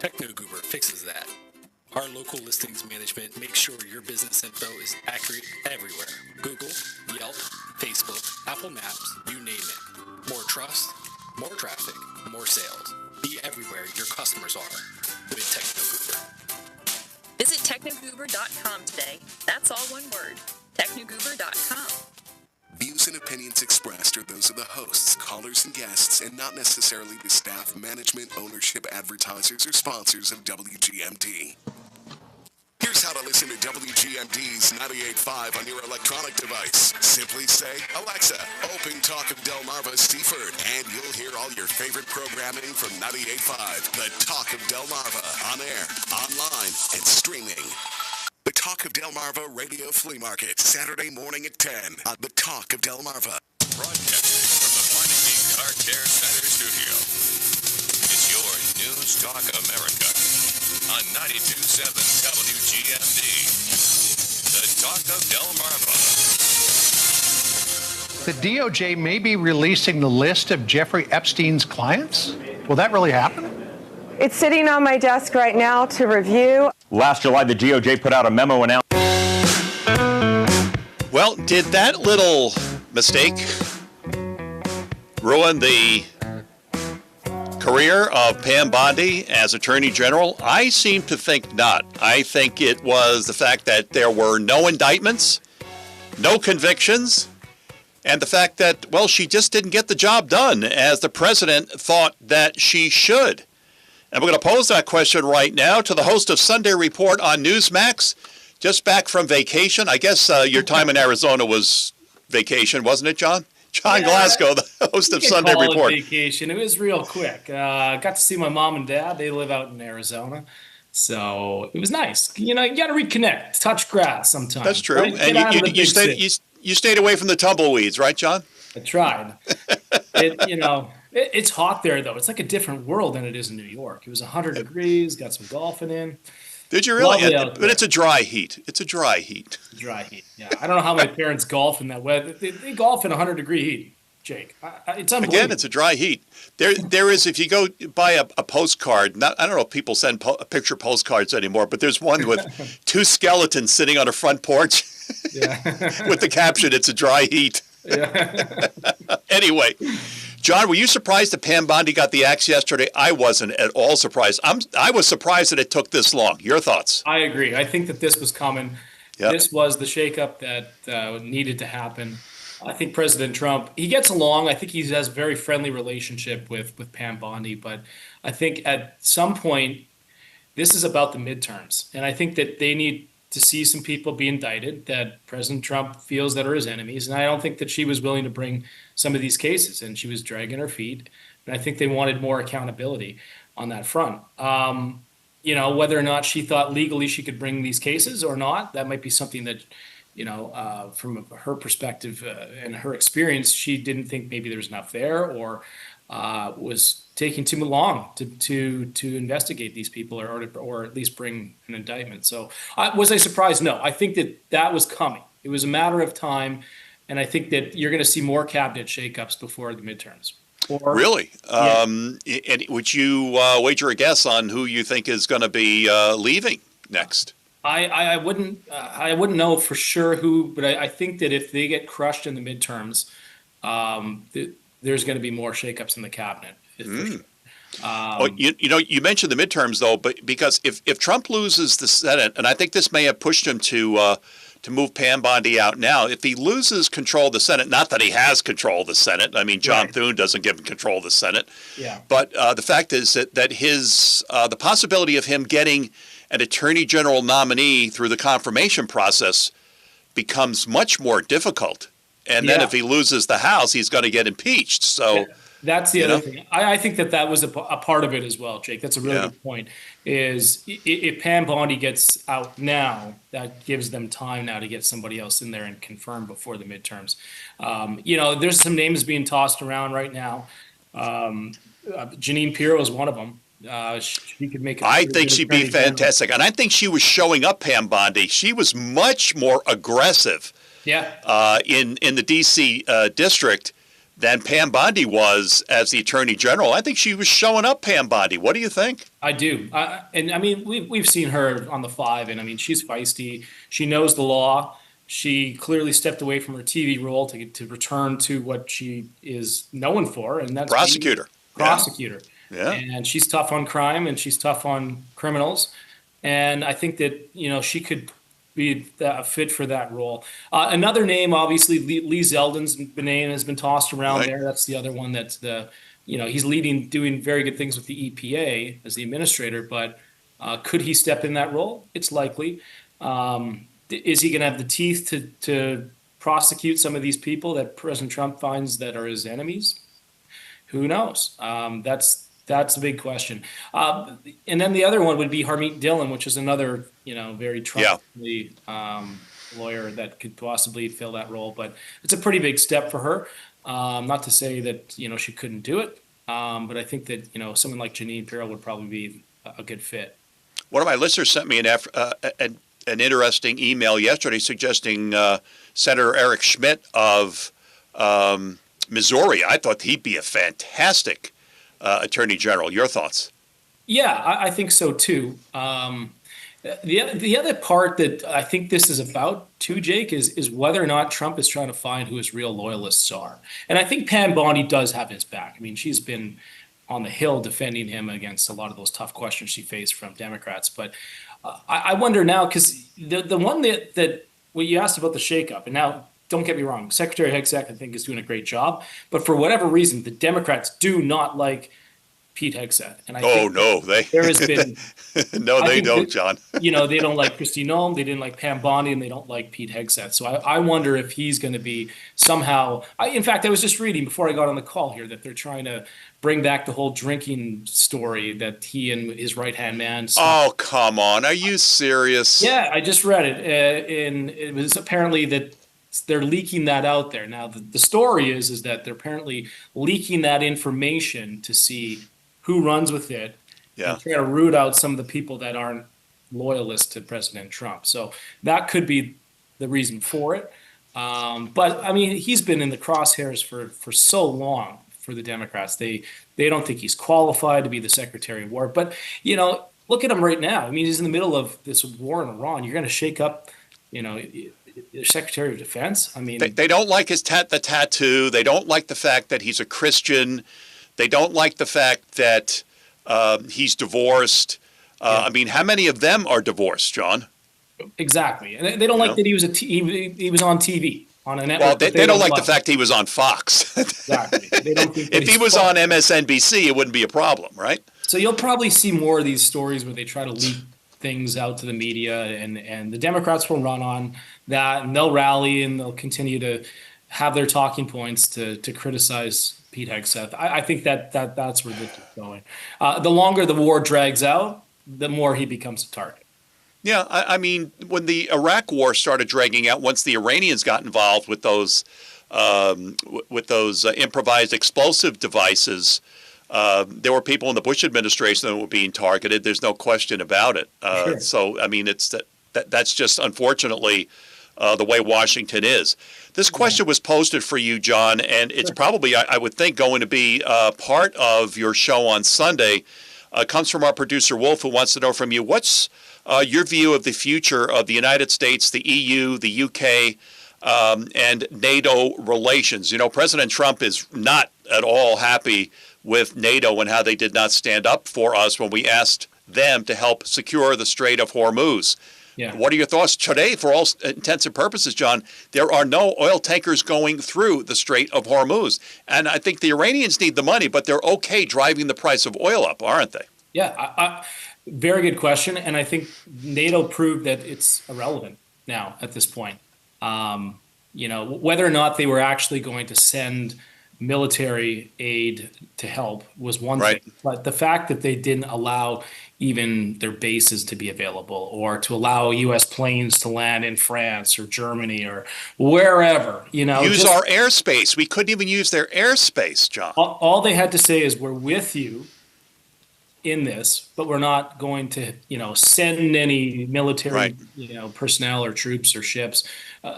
TechnoGoober fixes that. Our local listings management makes sure your business info is accurate everywhere. Google, Yelp, Facebook, Apple Maps, you name it. More trust, more traffic, more sales. Be everywhere your customers are with TechnoGoober. Visit technogoober.com today. That's all one word. technogoober.com. Views and opinions expressed are those of the hosts, callers, and guests, and not necessarily the staff, management, ownership, advertisers, or sponsors of WGMD. Here's how to listen to WGMD's 98.5 on your electronic device. Simply say, Alexa, open Talk of Delmarva Seaford, and you'll hear all your favorite programming from 98.5, the Talk of Delmarva, on air, online, and streaming. The Talk of Delmarva Radio Flea Market, Saturday morning at 10 on the Talk of Delmarva. Broadcasting from the Flanagan Car Care Center studio. It's your News Talk America. on 92.7 WGMD. The Talk of Delmarva. The DOJ may be releasing the list of Jeffrey Epstein's clients? Will that really happen? It's sitting on my desk right now to review. Last July, the DOJ put out a memo announcing. Well, did that little mistake ruin the career of Pam Bondi as Attorney General? I seem to think not. I think it was the fact that there were no indictments, no convictions, and the fact that, well, she just didn't get the job done as the president thought that she should. And we're going to pose that question right now to the host of Sunday Report on Newsmax, just back from vacation. I guess your time in Arizona was vacation, wasn't it, John? John Glasgow, the host of Sunday Report. Vacation. It was real quick. Got to see my mom and dad. They live out in Arizona. So it was nice. You know, you got to reconnect, touch grass sometimes. That's true. Right? And you stayed away from the tumbleweeds, right, John? I tried. It's hot there, though. It's like a different world than it is in New York. It was 100 degrees, got some golfing in. Did you really? But it's a dry heat. It's a dry heat. Dry heat, yeah. I don't know how my parents golf in that weather. They golf in 100-degree heat, Jake. It's unbelievable. Again, it's a dry heat. There is, if you go buy a postcard, I don't know if people send picture postcards anymore, but there's one with two skeletons sitting on a front porch with the caption, "It's a dry heat." Yeah. Anyway, John, were you surprised that Pam Bondi got the axe yesterday? I wasn't at all surprised. I was surprised that it took this long. Your thoughts? I agree. I think that this was coming. Yep. This was the shakeup that needed to happen. I think President Trump, he gets along. I think he has a very friendly relationship with Pam Bondi. But I think at some point, this is about the midterms. And I think that they need to see some people be indicted that President Trump feels that are his enemies. And I don't think that she was willing to bring some of these cases, and she was dragging her feet. And I think they wanted more accountability on that front. Whether or not she thought legally she could bring these cases or not, that might be something that, from her perspective and her experience, she didn't think maybe there was enough there, or was taking too long to investigate these people or at least bring an indictment. So was I surprised? No, I think that was coming. It was a matter of time. And I think that you're going to see more cabinet shakeups before the midterms. Really? Yeah. And would you wager a guess on who you think is going to be leaving next? I wouldn't know for sure who, but I think that if they get crushed in the midterms, there's going to be more shakeups in the cabinet. For sure. You mentioned the midterms though, but because if Trump loses the Senate, and I think this may have pushed him to move Pam Bondi out now, if he loses control of the Senate, not that he has control of the Senate. I mean, John Thune doesn't give him control of the Senate. Yeah. But the fact is that his the possibility of him getting an Attorney General nominee through the confirmation process becomes much more difficult. And then if he loses the House, he's going to get impeached. So that's the other thing. I think that was a part of it as well, Jake. That's a really good point. Is if Pam Bondi gets out now, that gives them time now to get somebody else in there and confirm before the midterms. There's some names being tossed around right now. Jeanine Pirro is one of them. She could make. I think she'd be fantastic, and I think she was showing up. Pam Bondi. She was much more aggressive. Yeah. In the D.C. district than Pam Bondi was as the Attorney General. I think she was showing up, Pam Bondi. What do you think? I do. And I mean, we've seen her on the 5, and I mean, she's feisty. She knows the law. She clearly stepped away from her TV role to return to what she is known for, and that's prosecutor. Yeah. And she's tough on crime, and she's tough on criminals. And I think that, she could be a fit for that role. Another name, obviously, Lee Zeldin's name has been tossed around there. That's the other one that's he's doing very good things with the EPA as the administrator, but could he step in that role? It's likely. Is he going to have the teeth to prosecute some of these people that President Trump finds that are his enemies? Who knows? That's a big question. And then the other one would be Harmeet Dillon, which is another, very trustworthy lawyer that could possibly fill that role. But it's a pretty big step for her. Not to say that, she couldn't do it. But I think that, someone like Jeanine Pirro would probably be a good fit. One of my listeners sent me an interesting email yesterday suggesting Senator Eric Schmidt of Missouri. I thought he'd be a fantastic Attorney General. Your thoughts? Yeah, I think so too. The other part that I think this is about too, Jake, is whether or not Trump is trying to find who his real loyalists are. And I think Pam Bondi does have his back. I mean, she's been on the Hill defending him against a lot of those tough questions she faced from Democrats. But I wonder now, because the one that what you asked about the shakeup, and now don't get me wrong, Secretary Hegseth I think is doing a great job, but for whatever reason, the Democrats do not like Pete Hegseth. And there has been they don't, John. They don't like Kristi Noem, they didn't like Pam Bondi, and they don't like Pete Hegseth. So I wonder if he's going to be somehow. In fact, I was just reading before I got on the call here that they're trying to bring back the whole drinking story that he and his right-hand man. Oh, come on. Are you serious? Yeah, I just read it. And it was apparently that they're leaking that out there. Now, the story is that they're apparently leaking that information to see who runs with it, and try to root out some of the people that aren't loyalists to President Trump. So that could be the reason for it. But, I mean, he's been in the crosshairs for so long for the Democrats. They don't think he's qualified to be the Secretary of War. But, look at him right now. I mean, he's in the middle of this war in Iran. You're going to shake up, Secretary of Defense? I mean, they don't like his the tattoo. They don't like the fact that he's a Christian. They don't like the fact that he's divorced. I mean, how many of them are divorced, John? Exactly, and they don't like that he was he was on TV on a network. Well, they don't like the fact he was on Fox. Exactly. They don't think if he was on MSNBC, it wouldn't be a problem, right? So you'll probably see more of these stories where they try to leak things out to the media, and the Democrats will run on that, and they'll rally and they'll continue to have their talking points to criticize Pete Hegseth. I think that's where this is going. The longer the war drags out, the more he becomes a target. Yeah, I mean, when the Iraq War started dragging out, once the Iranians got involved with those improvised explosive devices, there were people in the Bush administration that were being targeted. There's no question about it. Sure. So, I mean, that's just unfortunately the way Washington is. This question was posted for you, John, and it's probably, I would think, going to be part of your show on Sunday. Comes from our producer, Wolf, who wants to know from you, what's your view of the future of the United States, the EU, the UK, and NATO relations? President Trump is not at all happy with NATO and how they did not stand up for us when we asked them to help secure the Strait of Hormuz. Yeah. What are your thoughts today? For all intents and purposes, John, there are no oil tankers going through the Strait of Hormuz. And I think the Iranians need the money, but they're okay driving the price of oil up, aren't they? Yeah, very good question. And I think NATO proved that it's irrelevant now at this point. Whether or not they were actually going to send military aid to help was one thing. But the fact that they didn't allow even their bases to be available, or to allow U.S. planes to land in France or Germany or wherever, use our airspace. We couldn't even use their airspace, John. All they had to say is, we're with you in this, but we're not going to, send any military, personnel or troops or ships.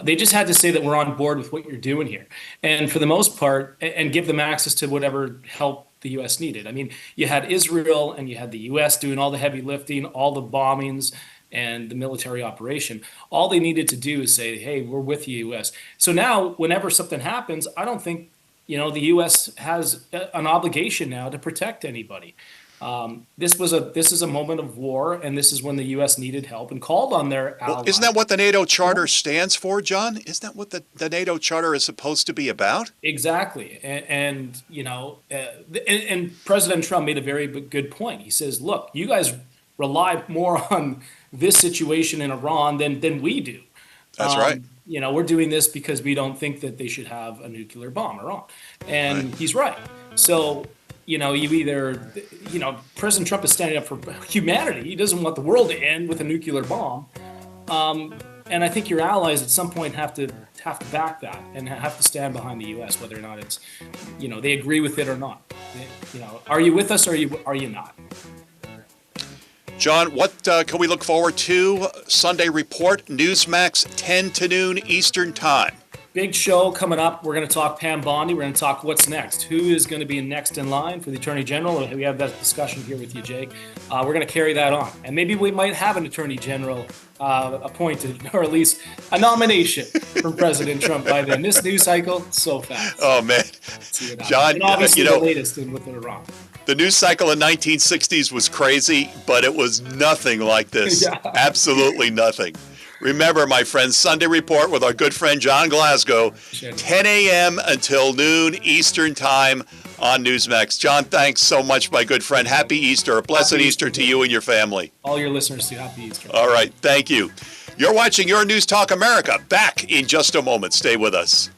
They just had to say that we're on board with what you're doing here. And for the most part, and give them access to whatever help the U.S. needed. I mean, you had Israel and you had the U.S. doing all the heavy lifting, all the bombings and the military operation. All they needed to do is say, hey, we're with the U.S. So now, whenever something happens, I don't think, the U.S. has an obligation now to protect anybody. This is a moment of war, and this is when the U.S. needed help and called on their allies. Well, isn't that what the NATO Charter stands for, John? Isn't that what the NATO Charter is supposed to be about? Exactly, and President Trump made a very good point. He says, "Look, you guys rely more on this situation in Iran than we do." That's right. We're doing this because we don't think that they should have a nuclear bomb, Iran, and he's right. So. President Trump is standing up for humanity. He doesn't want the world to end with a nuclear bomb. And I think your allies at some point have to back that and have to stand behind the U.S., whether or not it's, they agree with it or not. Are you with us or are you not? John, what can we look forward to? Sunday Report, Newsmax, 10 to noon Eastern Time. Big show coming up. We're going to talk Pam Bondi. We're going to talk what's next. Who is going to be next in line for the Attorney General? We have that discussion here with you, Jake. We're going to carry that on. And maybe we might have an Attorney General appointed, or at least a nomination from President Trump by then. This news cycle, so fast. Oh, man. John, and obviously the latest with Iran. The news cycle in 1960s was crazy, but it was nothing like this. Yeah. Absolutely nothing. Remember, my friends, Sunday Report with our good friend John Glasgow, 10 a.m. until noon Eastern Time on Newsmax. John, thanks so much, my good friend. Happy Easter. A blessed Easter to you and your family. All your listeners, too. Happy Easter. All right. Thank you. You're watching Your News Talk America. Back in just a moment. Stay with us.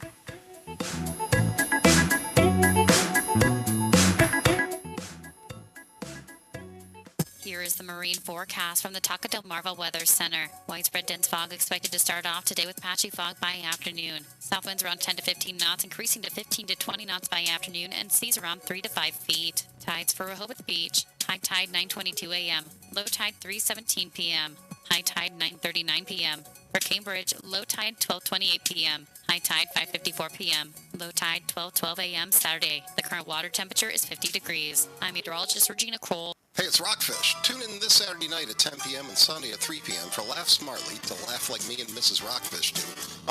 Here is the marine forecast from the Taco Del Marva Weather Center. Widespread dense fog expected to start off today with patchy fog by afternoon. South winds around 10 to 15 knots, increasing to 15 to 20 knots by afternoon, and seas around 3 to 5 feet. Tides for Rehoboth Beach. High tide 9:22 a.m. Low tide 3:17 p.m. High tide 9:39 p.m. For Cambridge, low tide 12:28 p.m. High tide 5:54 p.m. Low tide 12:12 a.m. Saturday. The current water temperature is 50 degrees. I'm meteorologist Regina Kroll. Hey, it's Rockfish. Tune in this Saturday night at 10 p.m. and Sunday at 3 p.m. for Laugh Smartly to laugh like me and Mrs. Rockfish do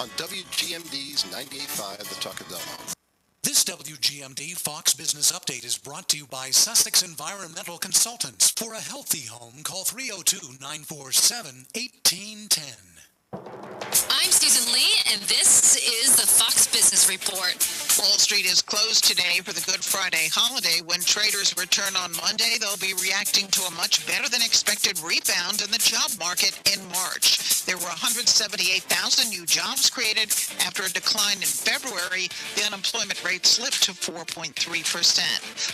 on WGMD's 98.5 The Talk of Del Mar. This WGMD Fox Business Update is brought to you by Sussex Environmental Consultants. For a healthy home, call 302-947-1810. I'm Susan Lee, and this is the Fox Business Report. Wall Street is closed today for the Good Friday holiday. When traders return on Monday, they'll be reacting to a much better than expected rebound in the job market in March. There were 178,000 new jobs created. After a decline in February, the unemployment rate slipped to 4.3%.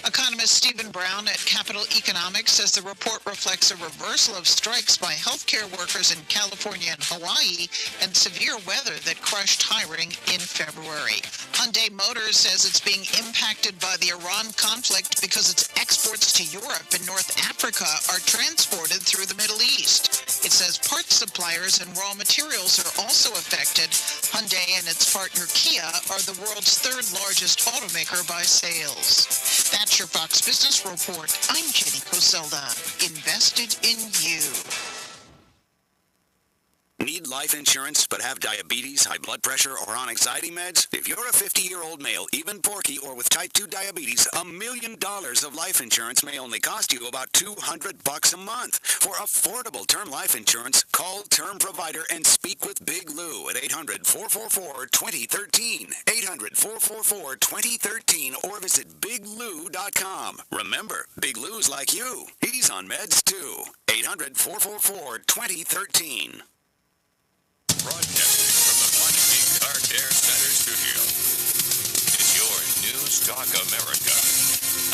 Economist Stephen Brown at Capital Economics says the report reflects a reversal of strikes by healthcare workers in California and Hawaii and severe weather that crushed hiring in February. Hyundai Motors says it's being impacted by the Iran conflict because its exports to Europe and North Africa are transported through the Middle East. It says parts suppliers and raw materials are also affected. Hyundai and its partner Kia are the world's third largest automaker by sales. That's your Fox Business Report. I'm Jenny Coselda. Invested in you. Need life insurance but have diabetes, high blood pressure, or on anxiety meds? If you're a 50-year-old male, even porky, or with type 2 diabetes, $1 million of life insurance may only cost you about $200 a month. For affordable term life insurance, call Term Provider and speak with Big Lou at 800-444-2013, 800-444-2013, or visit biglou.com. Remember, Big Lou's like you. He's on meds too. 800-444-2013. Broadcasting from the Montgomery Car Care Center studio. It's your News Talk America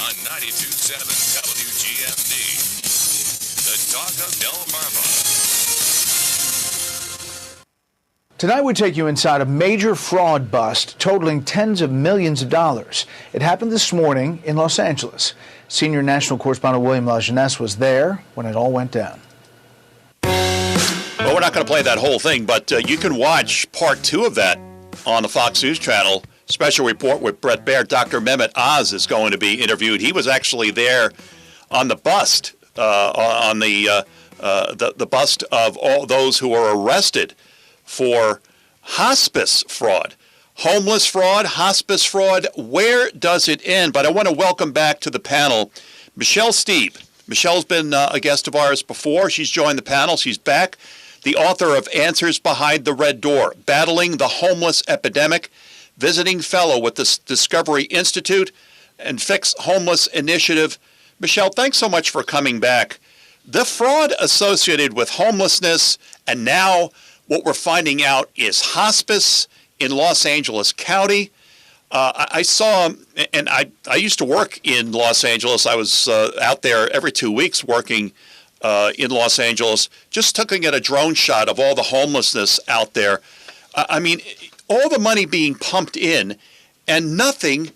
on 92.7 WGMD. The Talk of Delmarva. Tonight we take you inside a major fraud bust totaling tens of millions of dollars. It happened this morning in Los Angeles. Senior national correspondent William LaJeunesse was there when it all went down. Well, we're not going to play that whole thing, but you can watch part 2 of that on the Fox News Channel. Special report with Bret Baier. Dr. Mehmet Oz is going to be interviewed. He was actually there on the bust, on the bust of all those who were arrested for hospice fraud. Homeless fraud, hospice fraud, where does it end? But I want to welcome back to the panel Michelle Steeb. Michelle's been a guest of ours before. She's joined the panel. She's back. The author of Answers Behind the Red Door, Battling the Homeless Epidemic, visiting fellow with the Discovery Institute and Fix Homeless Initiative. Michelle, thanks so much for coming back. The fraud associated with homelessness, and now what we're finding out is hospice in Los Angeles County. I saw, and I used to work in Los Angeles. I was out there every 2 weeks working in Los Angeles, just looking at a drone shot of all the homelessness out there. I mean, all the money being pumped in, and nothing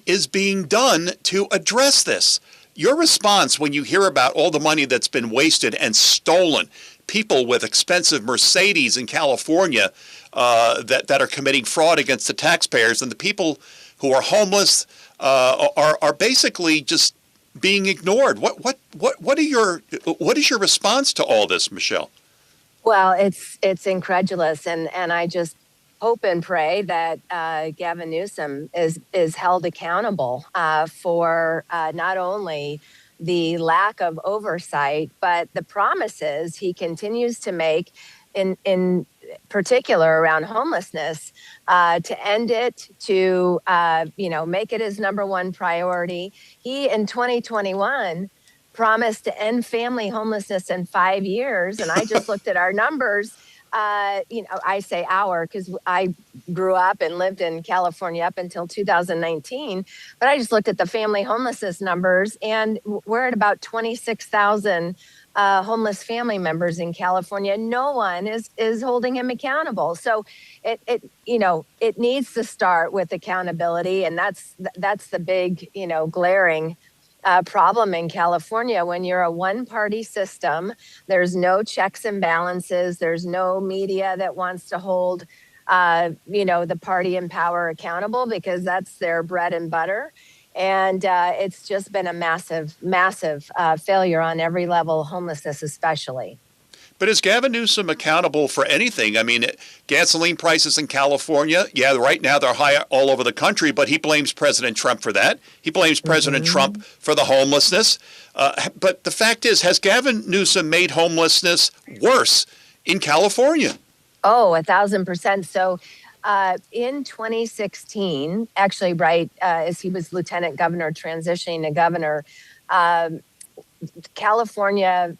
is being done to address this. Your response when you hear about all the money that's been wasted and stolen, people with expensive Mercedes in California that are committing fraud against the taxpayers, and the people who are homeless are basically just being ignored. What is your response to all this, Michelle? Well, it's incredulous, and I just hope and pray that Gavin Newsom is held accountable for not only the lack of oversight, but the promises he continues to make in particular around homelessness, to end it, to make it his number one priority. He in 2021 promised to end family homelessness in 5 years, and I just looked at our numbers. I say our because I grew up and lived in California up until 2019, but I just looked at the family homelessness numbers, and we're at about 26,000 homeless family members in California. No one is holding him accountable. So it needs to start with accountability, and that's the big glaring problem in California. When you're a one-party system, there's no checks and balances. There's no media that wants to hold, the party in power accountable because that's their bread and butter. And it's just been a massive, massive failure on every level, homelessness especially. But is Gavin Newsom accountable for anything? I mean, gasoline prices in California, right now they're high all over the country, but he blames President Trump for that. He blames President Trump for the homelessness. But the fact is, has Gavin Newsom made homelessness worse in California? Oh, 1,000%. So in 2016, actually, right as he was lieutenant governor transitioning to governor, California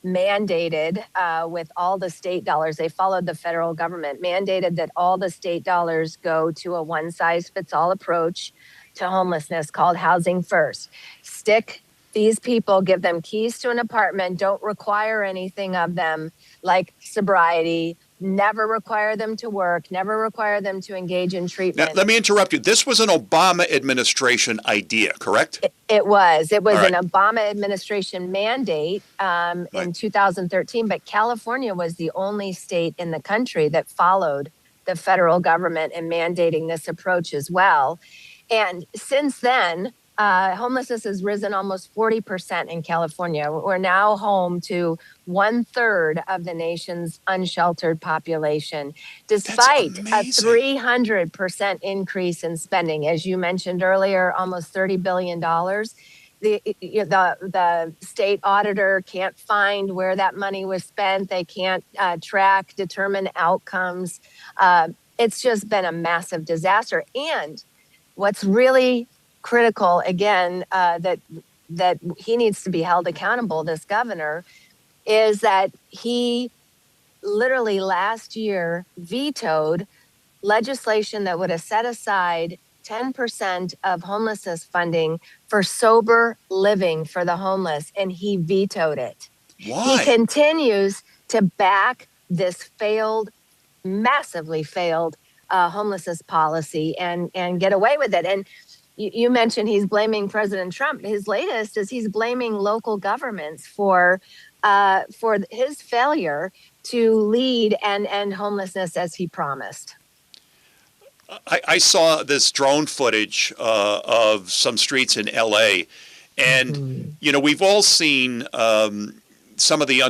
mandated with all the state dollars, they followed the federal government, mandated that all the state dollars go to a one-size-fits-all approach to homelessness called Housing First. Stick these people, give them keys to an apartment, don't require anything of them like sobriety, never require them to work, never require them to engage in treatment. Now, let me interrupt you. This was an Obama administration idea, correct? It was. It was All right. an Obama administration mandate in 2013, but California was the only state in the country that followed the federal government in mandating this approach as well. And since then, homelessness has risen almost 40% in California. We're now home to 1/3 of the nation's unsheltered population, despite a 300% increase in spending. As you mentioned earlier, almost $30 billion. The state auditor can't find where that money was spent. They can't determine outcomes. It's just been a massive disaster. And what's really critical, again, that he needs to be held accountable, this governor, is that he literally last year vetoed legislation that would have set aside 10% of homelessness funding for sober living for the homeless, and he vetoed it. Why? He continues to back this massively failed homelessness policy and get away with it. And you mentioned he's blaming President Trump. His latest is he's blaming local governments for his failure to lead and end homelessness as he promised. I saw this drone footage of some streets in L.A. And, we've all seen some of the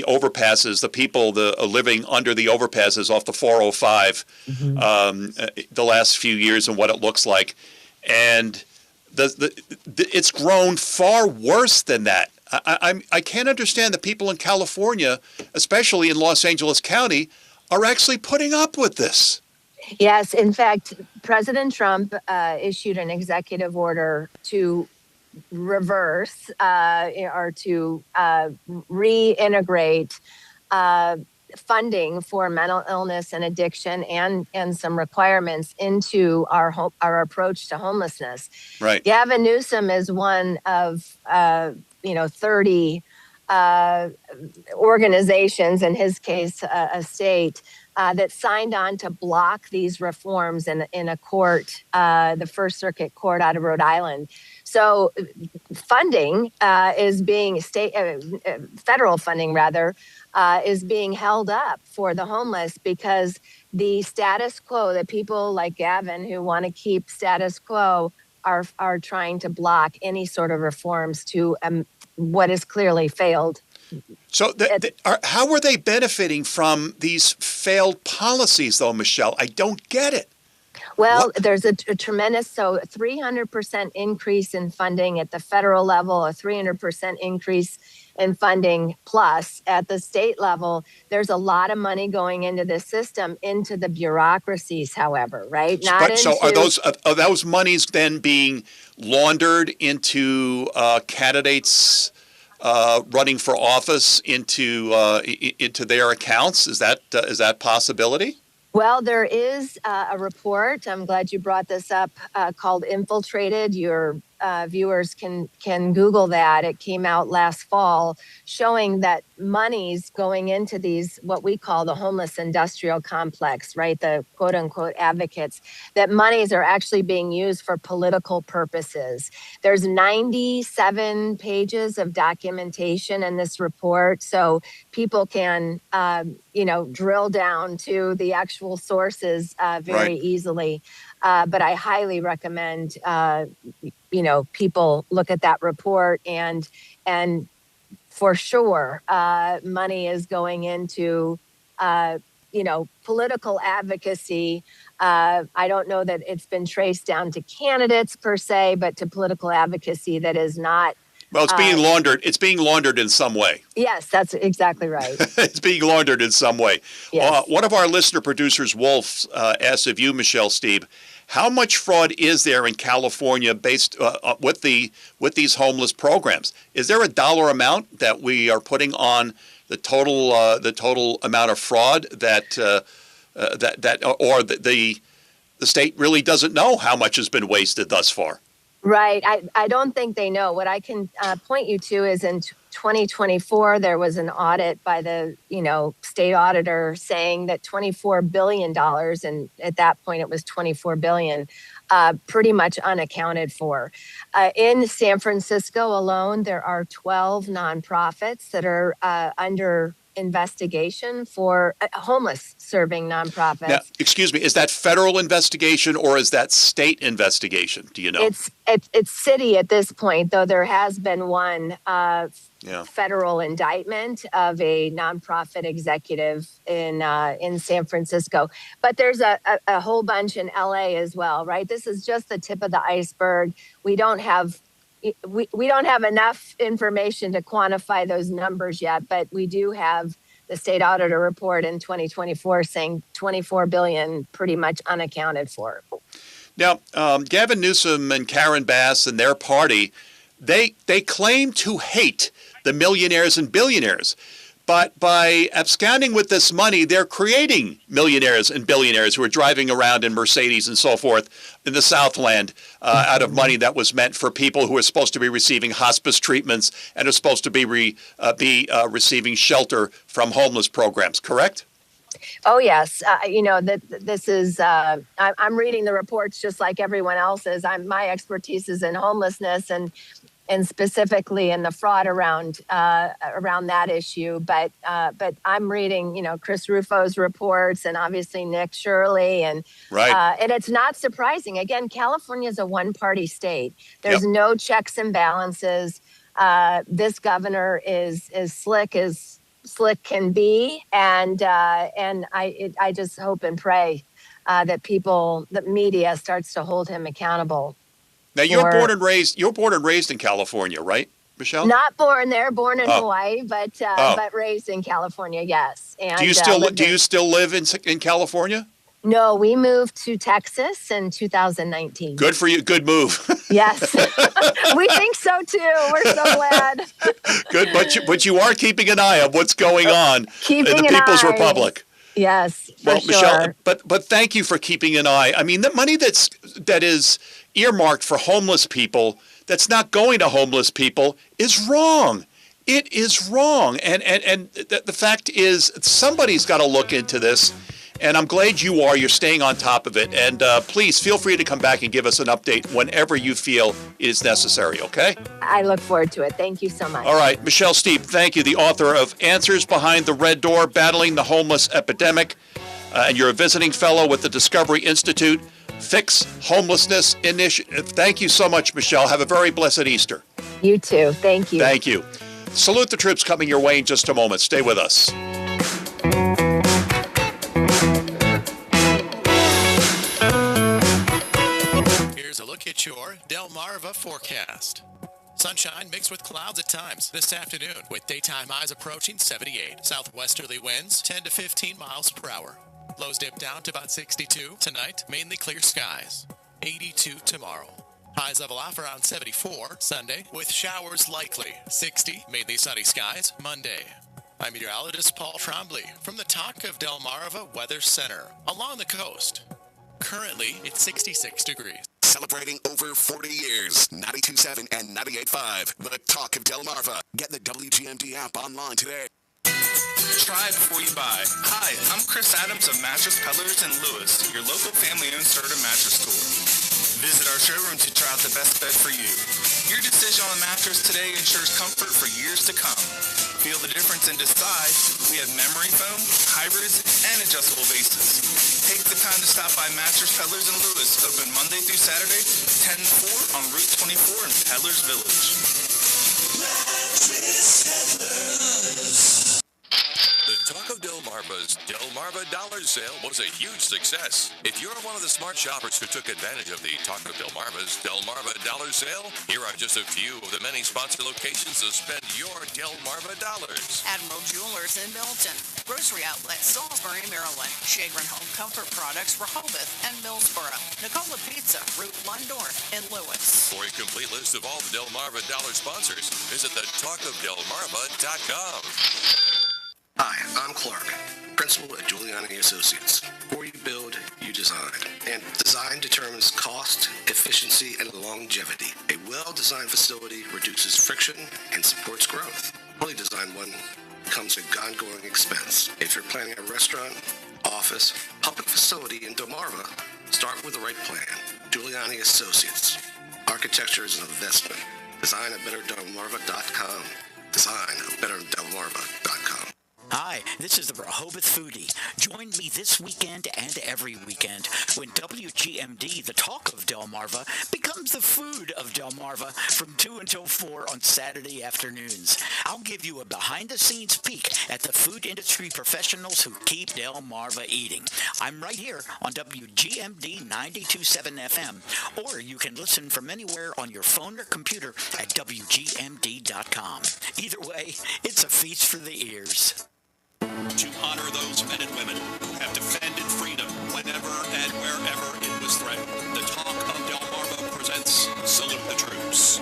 overpasses, the people living under the overpasses off the 405 the last few years and what it looks like. And it's grown far worse than that. I can't understand that people in California, especially in Los Angeles County, are actually putting up with this. Yes. In fact, President Trump issued an executive order to reverse or to reintegrate funding for mental illness and addiction and some requirements into our approach to homelessness. Right. Gavin Newsom is one of 30 organizations, in his case, a state, that signed on to block these reforms in a court, the First Circuit Court out of Rhode Island. So funding is being federal funding rather, is being held up for the homeless because the status quo, that people like Gavin who want to keep status quo are trying to block any sort of reforms to what is clearly failed. So how are they benefiting from these failed policies, though, Michelle? I don't get it. Well, there's a tremendous, 300% increase in funding at the federal level, a 300% increase in funding plus at the state level. There's a lot of money going into this system, into the bureaucracies, however, right? So are those monies then being laundered into candidates running for office into their accounts? Is that a possibility? Well, there is a report, I'm glad you brought this up, called Infiltrated. Your viewers can Google that. It came out last fall, showing that monies going into these, what we call the homeless industrial complex, right? The quote unquote advocates, that monies are actually being used for political purposes. There's 97 pages of documentation in this report, so people can, drill down to the actual sources very easily. But I highly recommend, people look at that report and for sure, money is going into, political advocacy. I don't know that it's been traced down to candidates per se, but to political advocacy that is not. Well, it's being laundered. It's being laundered in some way. Yes, that's exactly right. It's being laundered in some way. Yes. One of our listener producers, Wolf, asked of you, Michelle Steeb, how much fraud is there in California based with these homeless programs? Is there a dollar amount that we are putting on the total amount of fraud that the state really doesn't know how much has been wasted thus far? Right. I don't think they know. What I can point you to is in 2024, there was an audit by the, state auditor saying that $24 billion, and at that point it was $24 billion, pretty much unaccounted for. In San Francisco alone, there are 12 nonprofits that are under investigation for homeless serving nonprofits. Now, excuse me, is that federal investigation or is that state investigation? Do you know? It's city at this point, though there has been one federal indictment of a nonprofit executive in San Francisco. But there's a whole bunch in LA as well, right? This is just the tip of the iceberg. We don't have enough information to quantify those numbers yet, but we do have the state auditor report in 2024 saying $24 billion pretty much unaccounted for. Now, Gavin Newsom and Karen Bass and their party, they claim to hate the millionaires and billionaires. But by absconding with this money, they're creating millionaires and billionaires who are driving around in Mercedes and so forth in the Southland out of money that was meant for people who are supposed to be receiving hospice treatments and are supposed to be receiving shelter from homeless programs, correct? Oh, yes. This is, I'm reading the reports just like everyone else is. My expertise is in homelessness and specifically in the fraud around that issue. But I'm reading, Chris Rufo's reports and obviously Nick Shirley. And it's not surprising. Again, California is a one-party state. There's no checks and balances. This governor is as slick can be. And I just hope and pray that the media starts to hold him accountable. Now you're born and raised in California, right, Michelle? Not born there, born in Hawaii, but raised in California, yes. And do you still live in California? No, we moved to Texas in 2019. Good for you. Good move. Yes, we think so too. We're so glad. Good, but you are keeping an eye on what's going on in the People's Republic. Yes, well, Michelle, but thank you for keeping an eye. I mean, the money that is earmarked for homeless people, that's not going to homeless people, is wrong. It is wrong, and the fact is, somebody's got to look into this And I'm glad you are. You're staying on top of it. And please feel free to come back and give us an update whenever you feel it is necessary, okay? I look forward to it. Thank you so much. All right. Michelle Steep, thank you. The author of Answers Behind the Red Door, Battling the Homeless Epidemic. And you're a visiting fellow with the Discovery Institute Fix Homelessness Initiative. Thank you so much, Michelle. Have a very blessed Easter. You too. Thank you. Thank you. Salute the Troops coming your way in just a moment. Stay with us. Here's a look at your Delmarva forecast. Sunshine mixed with clouds at times this afternoon with daytime highs approaching 78. Southwesterly winds 10 to 15 miles per hour. Lows dip down to about 62 tonight, mainly clear skies. 82 tomorrow. Highs level off around 74 Sunday with showers likely. 60 mainly sunny skies Monday. I'm meteorologist Paul Trombley from the Talk of Delmarva Weather Center along the coast. Currently, it's 66 degrees. Celebrating over 40 years. 92.7 and 98.5. The Talk of Delmarva. Get the WGMD app online today. Try before you buy. Hi, I'm Chris Adams of Mattress Peddlers in Lewis, your local family-owned Serta mattress store. Visit our showroom to try out the best bed for you. Your decision on a mattress today ensures comfort for years to come. Feel the difference and decide. We have memory foam, hybrids, and adjustable bases. Take the time to stop by Mattress Peddlers in Lewis, open Monday through Saturday, 10 to 4 on Route 24 in Peddlers Village. Mattress Peddlers. The Talk of Delmarva's Delmarva Dollar Sale was a huge success. If you're one of the smart shoppers who took advantage of the Talk of Delmarva's Delmarva Dollar Sale, here are just a few of the many sponsor locations to spend your Delmarva dollars. Admiral Jewelers in Milton, Grocery Outlet, Salisbury, Maryland, Chagrin Home Comfort Products, Rehoboth and Millsboro, Nicola Pizza, Route 1 North in Lewis. For a complete list of all the Delmarva Dollar sponsors, visit the talkofdelmarva.com. Hi, I'm Clark, principal at Giuliani Associates. Before you build, you design. And design determines cost, efficiency, and longevity. A well-designed facility reduces friction and supports growth. A poorly designed one becomes an ongoing expense. If you're planning a restaurant, office, public facility in Delmarva, start with the right plan. Giuliani Associates. Architecture is an investment. Design at betterdelmarva.com. Design at betterdelmarva.com. Hi, this is the Rehoboth Foodie. Join me this weekend and every weekend when WGMD, the Talk of Delmarva, becomes the food of Delmarva from 2 until 4 on Saturday afternoons. I'll give you a behind-the-scenes peek at the food industry professionals who keep Delmarva eating. I'm right here on WGMD 92.7 FM, or you can listen from anywhere on your phone or computer at WGMD.com. Either way, it's a feast for the ears. To honor those men and women who have defended freedom whenever and wherever it was threatened, the Talk of Delmarva presents Salute the Troops.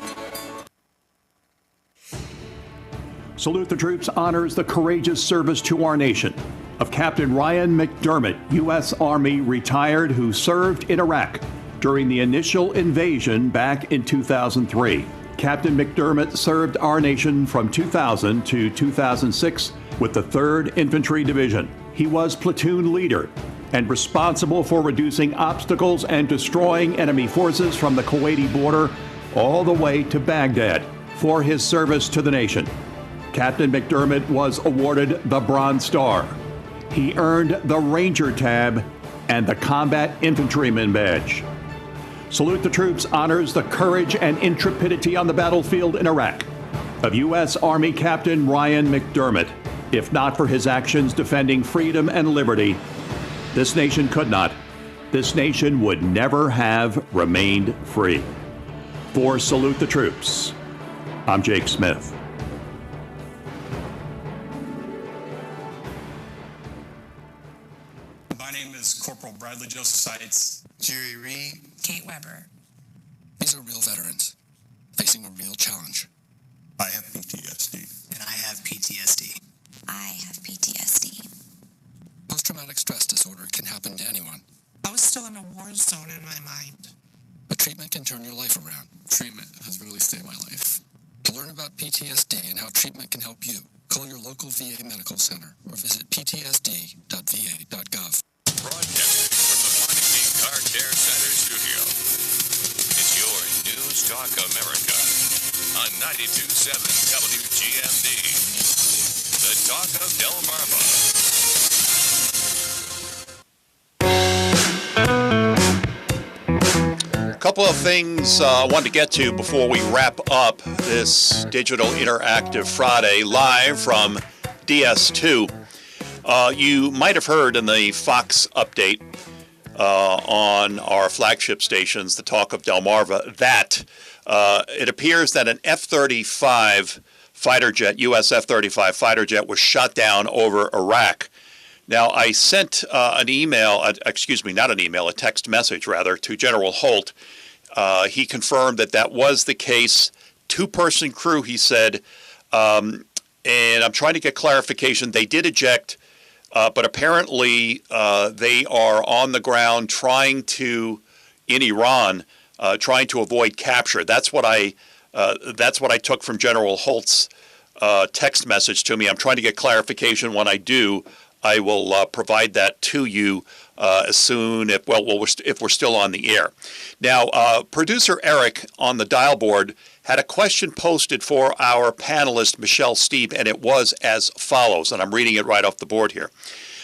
Salute the Troops honors the courageous service to our nation of Captain Ryan McDermott, U.S. Army retired, who served in Iraq during the initial invasion back in 2003. Captain McDermott served our nation from 2000 to 2006 with the 3rd Infantry Division. He was platoon leader and responsible for reducing obstacles and destroying enemy forces from the Kuwaiti border all the way to Baghdad for his service to the nation. Captain McDermott was awarded the Bronze Star. He earned the Ranger Tab and the Combat Infantryman Badge. Salute the Troops honors the courage and intrepidity on the battlefield in Iraq of U.S. Army Captain Ryan McDermott. If not for his actions defending freedom and liberty, this nation could not. This nation would never have remained free. For Salute the Troops, I'm Jake Smith. My name is Corporal Bradley Joseph Seitz. Jerry Reed. Kate Weber. These are real veterans facing a real challenge. I have PTSD. And I have PTSD. I have PTSD. Post-traumatic stress disorder can happen to anyone. I was still in a war zone in my mind. But treatment can turn your life around. Treatment has really saved my life. To learn about PTSD and how treatment can help you, call your local VA medical center or visit ptsd.va.gov. Broadcasting from the Montague Car Care Center studio. It's your News Talk America on 92.7 WGMD. The Talk of Delmarva. A couple of things I wanted to get to before we wrap up this Digital Interactive Friday live from DS2. You might have heard in the Fox update on our flagship stations, the Talk of Delmarva, that it appears that an F-35 fighter jet, U.S. F-35 fighter jet, was shot down over Iraq. Now, I sent an email, a text message, rather, to General Holt. He confirmed that that was the case. Two-person crew, he said, and I'm trying to get clarification. They did eject, but apparently they are on the ground in Iran, trying to avoid capture. That's what I took from General Holt's text message to me. I'm trying to get clarification. When I do, I will provide that to you as soon if we're still on the air. Now, producer Eric on the dial board had a question posted for our panelist, Michelle Steeb, and it was as follows, and I'm reading it right off the board here.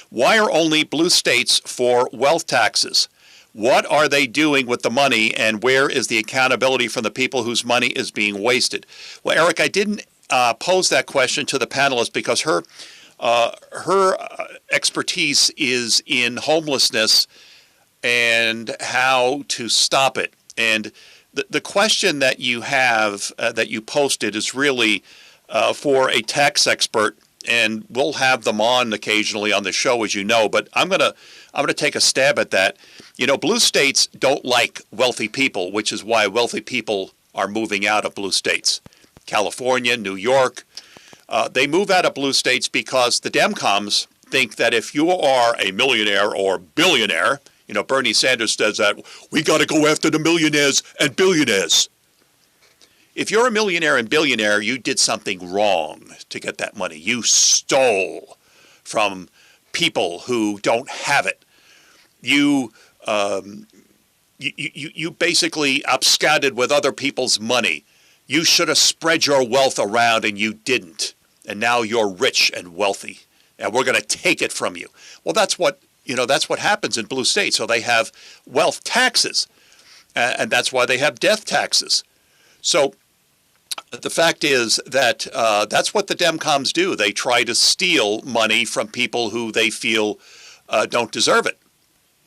Why are only blue states for wealth taxes? What are they doing with the money, and where is the accountability from the people whose money is being wasted? Well, Eric, I didn't pose that question to the panelist because her expertise is in homelessness and how to stop it. And the question that you have, that you posted, is really for a tax expert, and we'll have them on occasionally on the show, as you know, but I'm gonna take a stab at that. You know, blue states don't like wealthy people, which is why wealthy people are moving out of blue states. California, New York, they move out of blue states because the Demcoms think that if you are a millionaire or billionaire, you know, Bernie Sanders says that we got to go after the millionaires and billionaires. If you're a millionaire and billionaire, you did something wrong to get that money. You stole from people who don't have it. You basically absconded with other people's money. You should have spread your wealth around, and you didn't. And now you're rich and wealthy, and we're going to take it from you. Well, that's what happens in blue states. So they have wealth taxes, and that's why they have death taxes. So the fact is that that's what the Demcoms do. They try to steal money from people who they feel don't deserve it.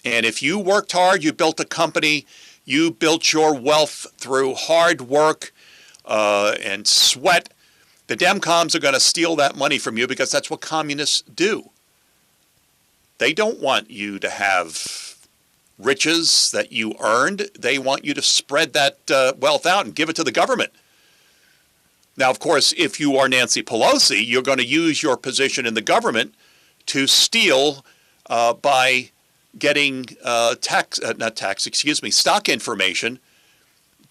And if you worked hard, you built a company, you built your wealth through hard work and sweat, the Demcoms are going to steal that money from you because that's what communists do. They don't want you to have riches that you earned. They want you to spread that wealth out and give it to the government. Now, of course, if you are Nancy Pelosi, you're going to use your position in the government to steal by getting stock information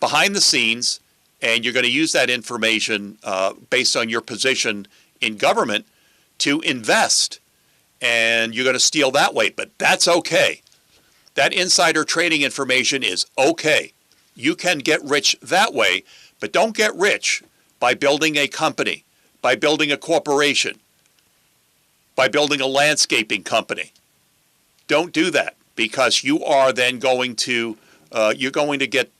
behind the scenes, and you're going to use that information based on your position in government to invest, and you're going to steal that way. But that's okay. That insider trading information is okay. You can get rich that way, but don't get rich by building a company, by building a corporation, by building a landscaping company. Don't do that, because you are then going to you're going to get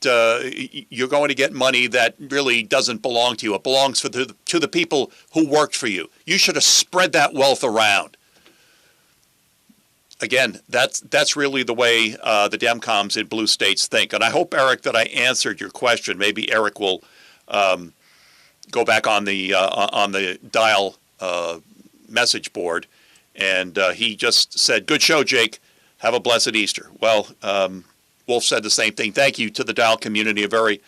money that really doesn't belong to you. It belongs to the people who worked for you. You should have spread that wealth around. Again, that's really the way the Demcoms in blue states think. And I hope, Eric, that I answered your question. Maybe Eric will go back on the dial message board, and he just said, "Good show, Jake. Have a blessed Easter." Well, Wolf said the same thing. Thank you to the dial community. A very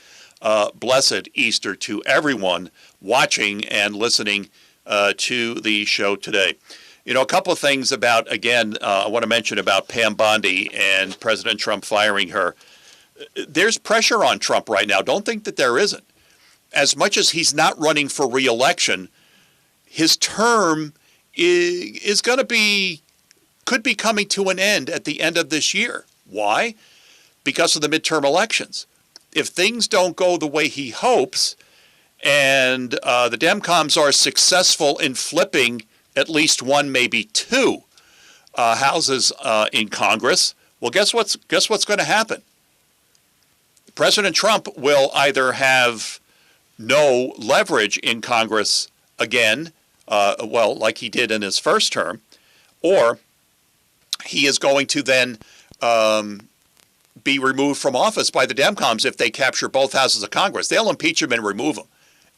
blessed Easter to everyone watching and listening to the show today. You know, a couple of things about, again, I want to mention about Pam Bondi and President Trump firing her. There's pressure on Trump right now. Don't think that there isn't. As much as he's not running for re-election, his term is going to be could be coming to an end at the end of this year. Why? Because of the midterm elections. If things don't go the way he hopes, and the Demcoms are successful in flipping at least one, maybe two houses in Congress, well, guess what's going to happen? President Trump will either have no leverage in Congress again, like he did in his first term, or he is going to then be removed from office by the Demcoms if they capture both houses of Congress. They'll impeach him and remove him.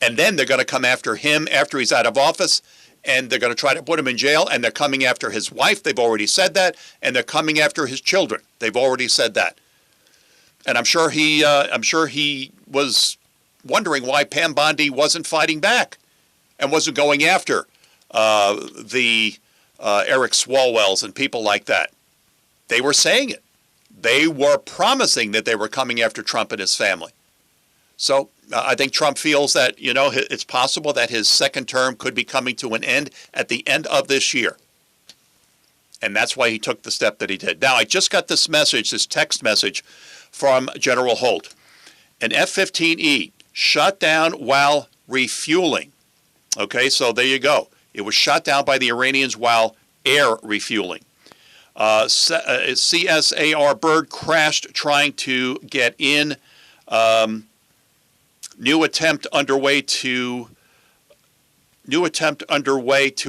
And then they're going to come after him after he's out of office, and they're going to try to put him in jail, and they're coming after his wife. They've already said that. And they're coming after his children. They've already said that. And I'm sure he was wondering why Pam Bondi wasn't fighting back and wasn't going after the Eric Swalwells and people like that. They were saying it. They were promising that they were coming after Trump and his family. So I think Trump feels that, it's possible that his second term could be coming to an end at the end of this year. And that's why he took the step that he did. Now, I just got this text message from General Holt. An F-15E shot down while refueling. Okay, so there you go. It was shot down by the Iranians while air refueling. CSAR Bird crashed trying to get in. New attempt underway to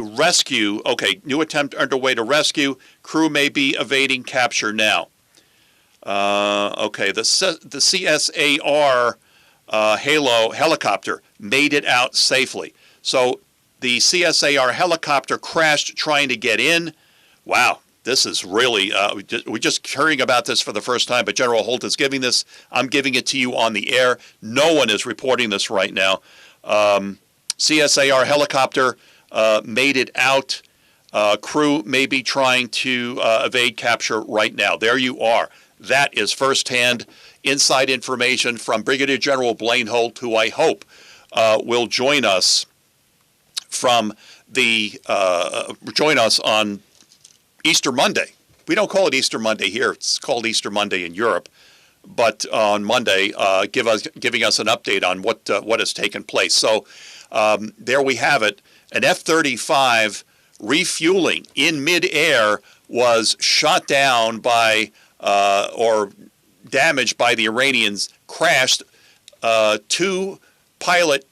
rescue. Okay, new attempt underway to rescue. Crew may be evading capture now. Okay, the CSAR Halo helicopter made it out safely. So the CSAR helicopter crashed trying to get in. Wow. This is really, we're just hearing about this for the first time, but General Holt is giving this. I'm giving it to you on the air. No one is reporting this right now. CSAR helicopter made it out. Crew may be trying to evade capture right now. There you are. That is firsthand inside information from Brigadier General Blaine Holt, who I hope will join us on Easter Monday. We don't call it Easter Monday here. It's called Easter Monday in Europe. But on Monday, giving us an update on what has taken place. So there we have it. An F-35 refueling in midair was shot down by or damaged by the Iranians, crashed. Two pilot,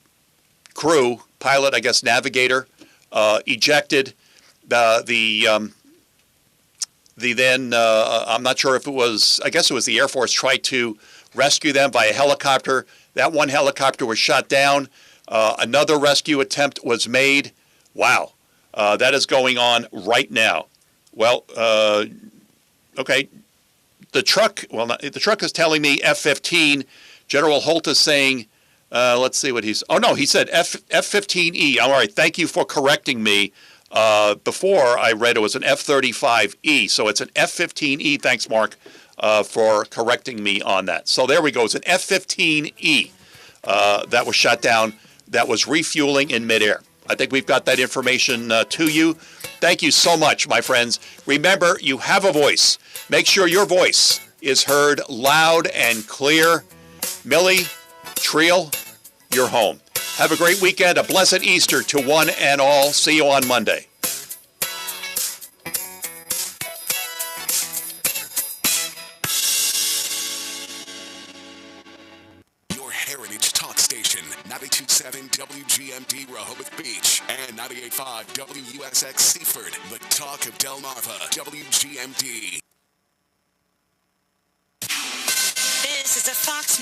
I guess navigator, ejected. I'm not sure if it was, I guess it was the Air Force tried to rescue them by a helicopter. That one helicopter was shot down. Another rescue attempt was made. Wow. That is going on right now. Well, okay. The truck is telling me F-15. General Holt is saying, let's see what he said F-15E. All right. Thank you for correcting me. Before I read it was an F-35E, so it's an F-15E. Thanks, Mark, for correcting me on that. So there we go. It's an F-15E that was shot down, that was refueling in midair. I think we've got that information to you. Thank you so much, my friends. Remember, you have a voice. Make sure your voice is heard loud and clear. Millie, Triel, you're home. Have a great weekend, a blessed Easter to one and all. See you on Monday. Your Heritage Talk Station, 92.7 WGMD Rehoboth Beach and 98.5 WUSX Seaford. The Talk of Delmarva, WGMD. This is a Fox News.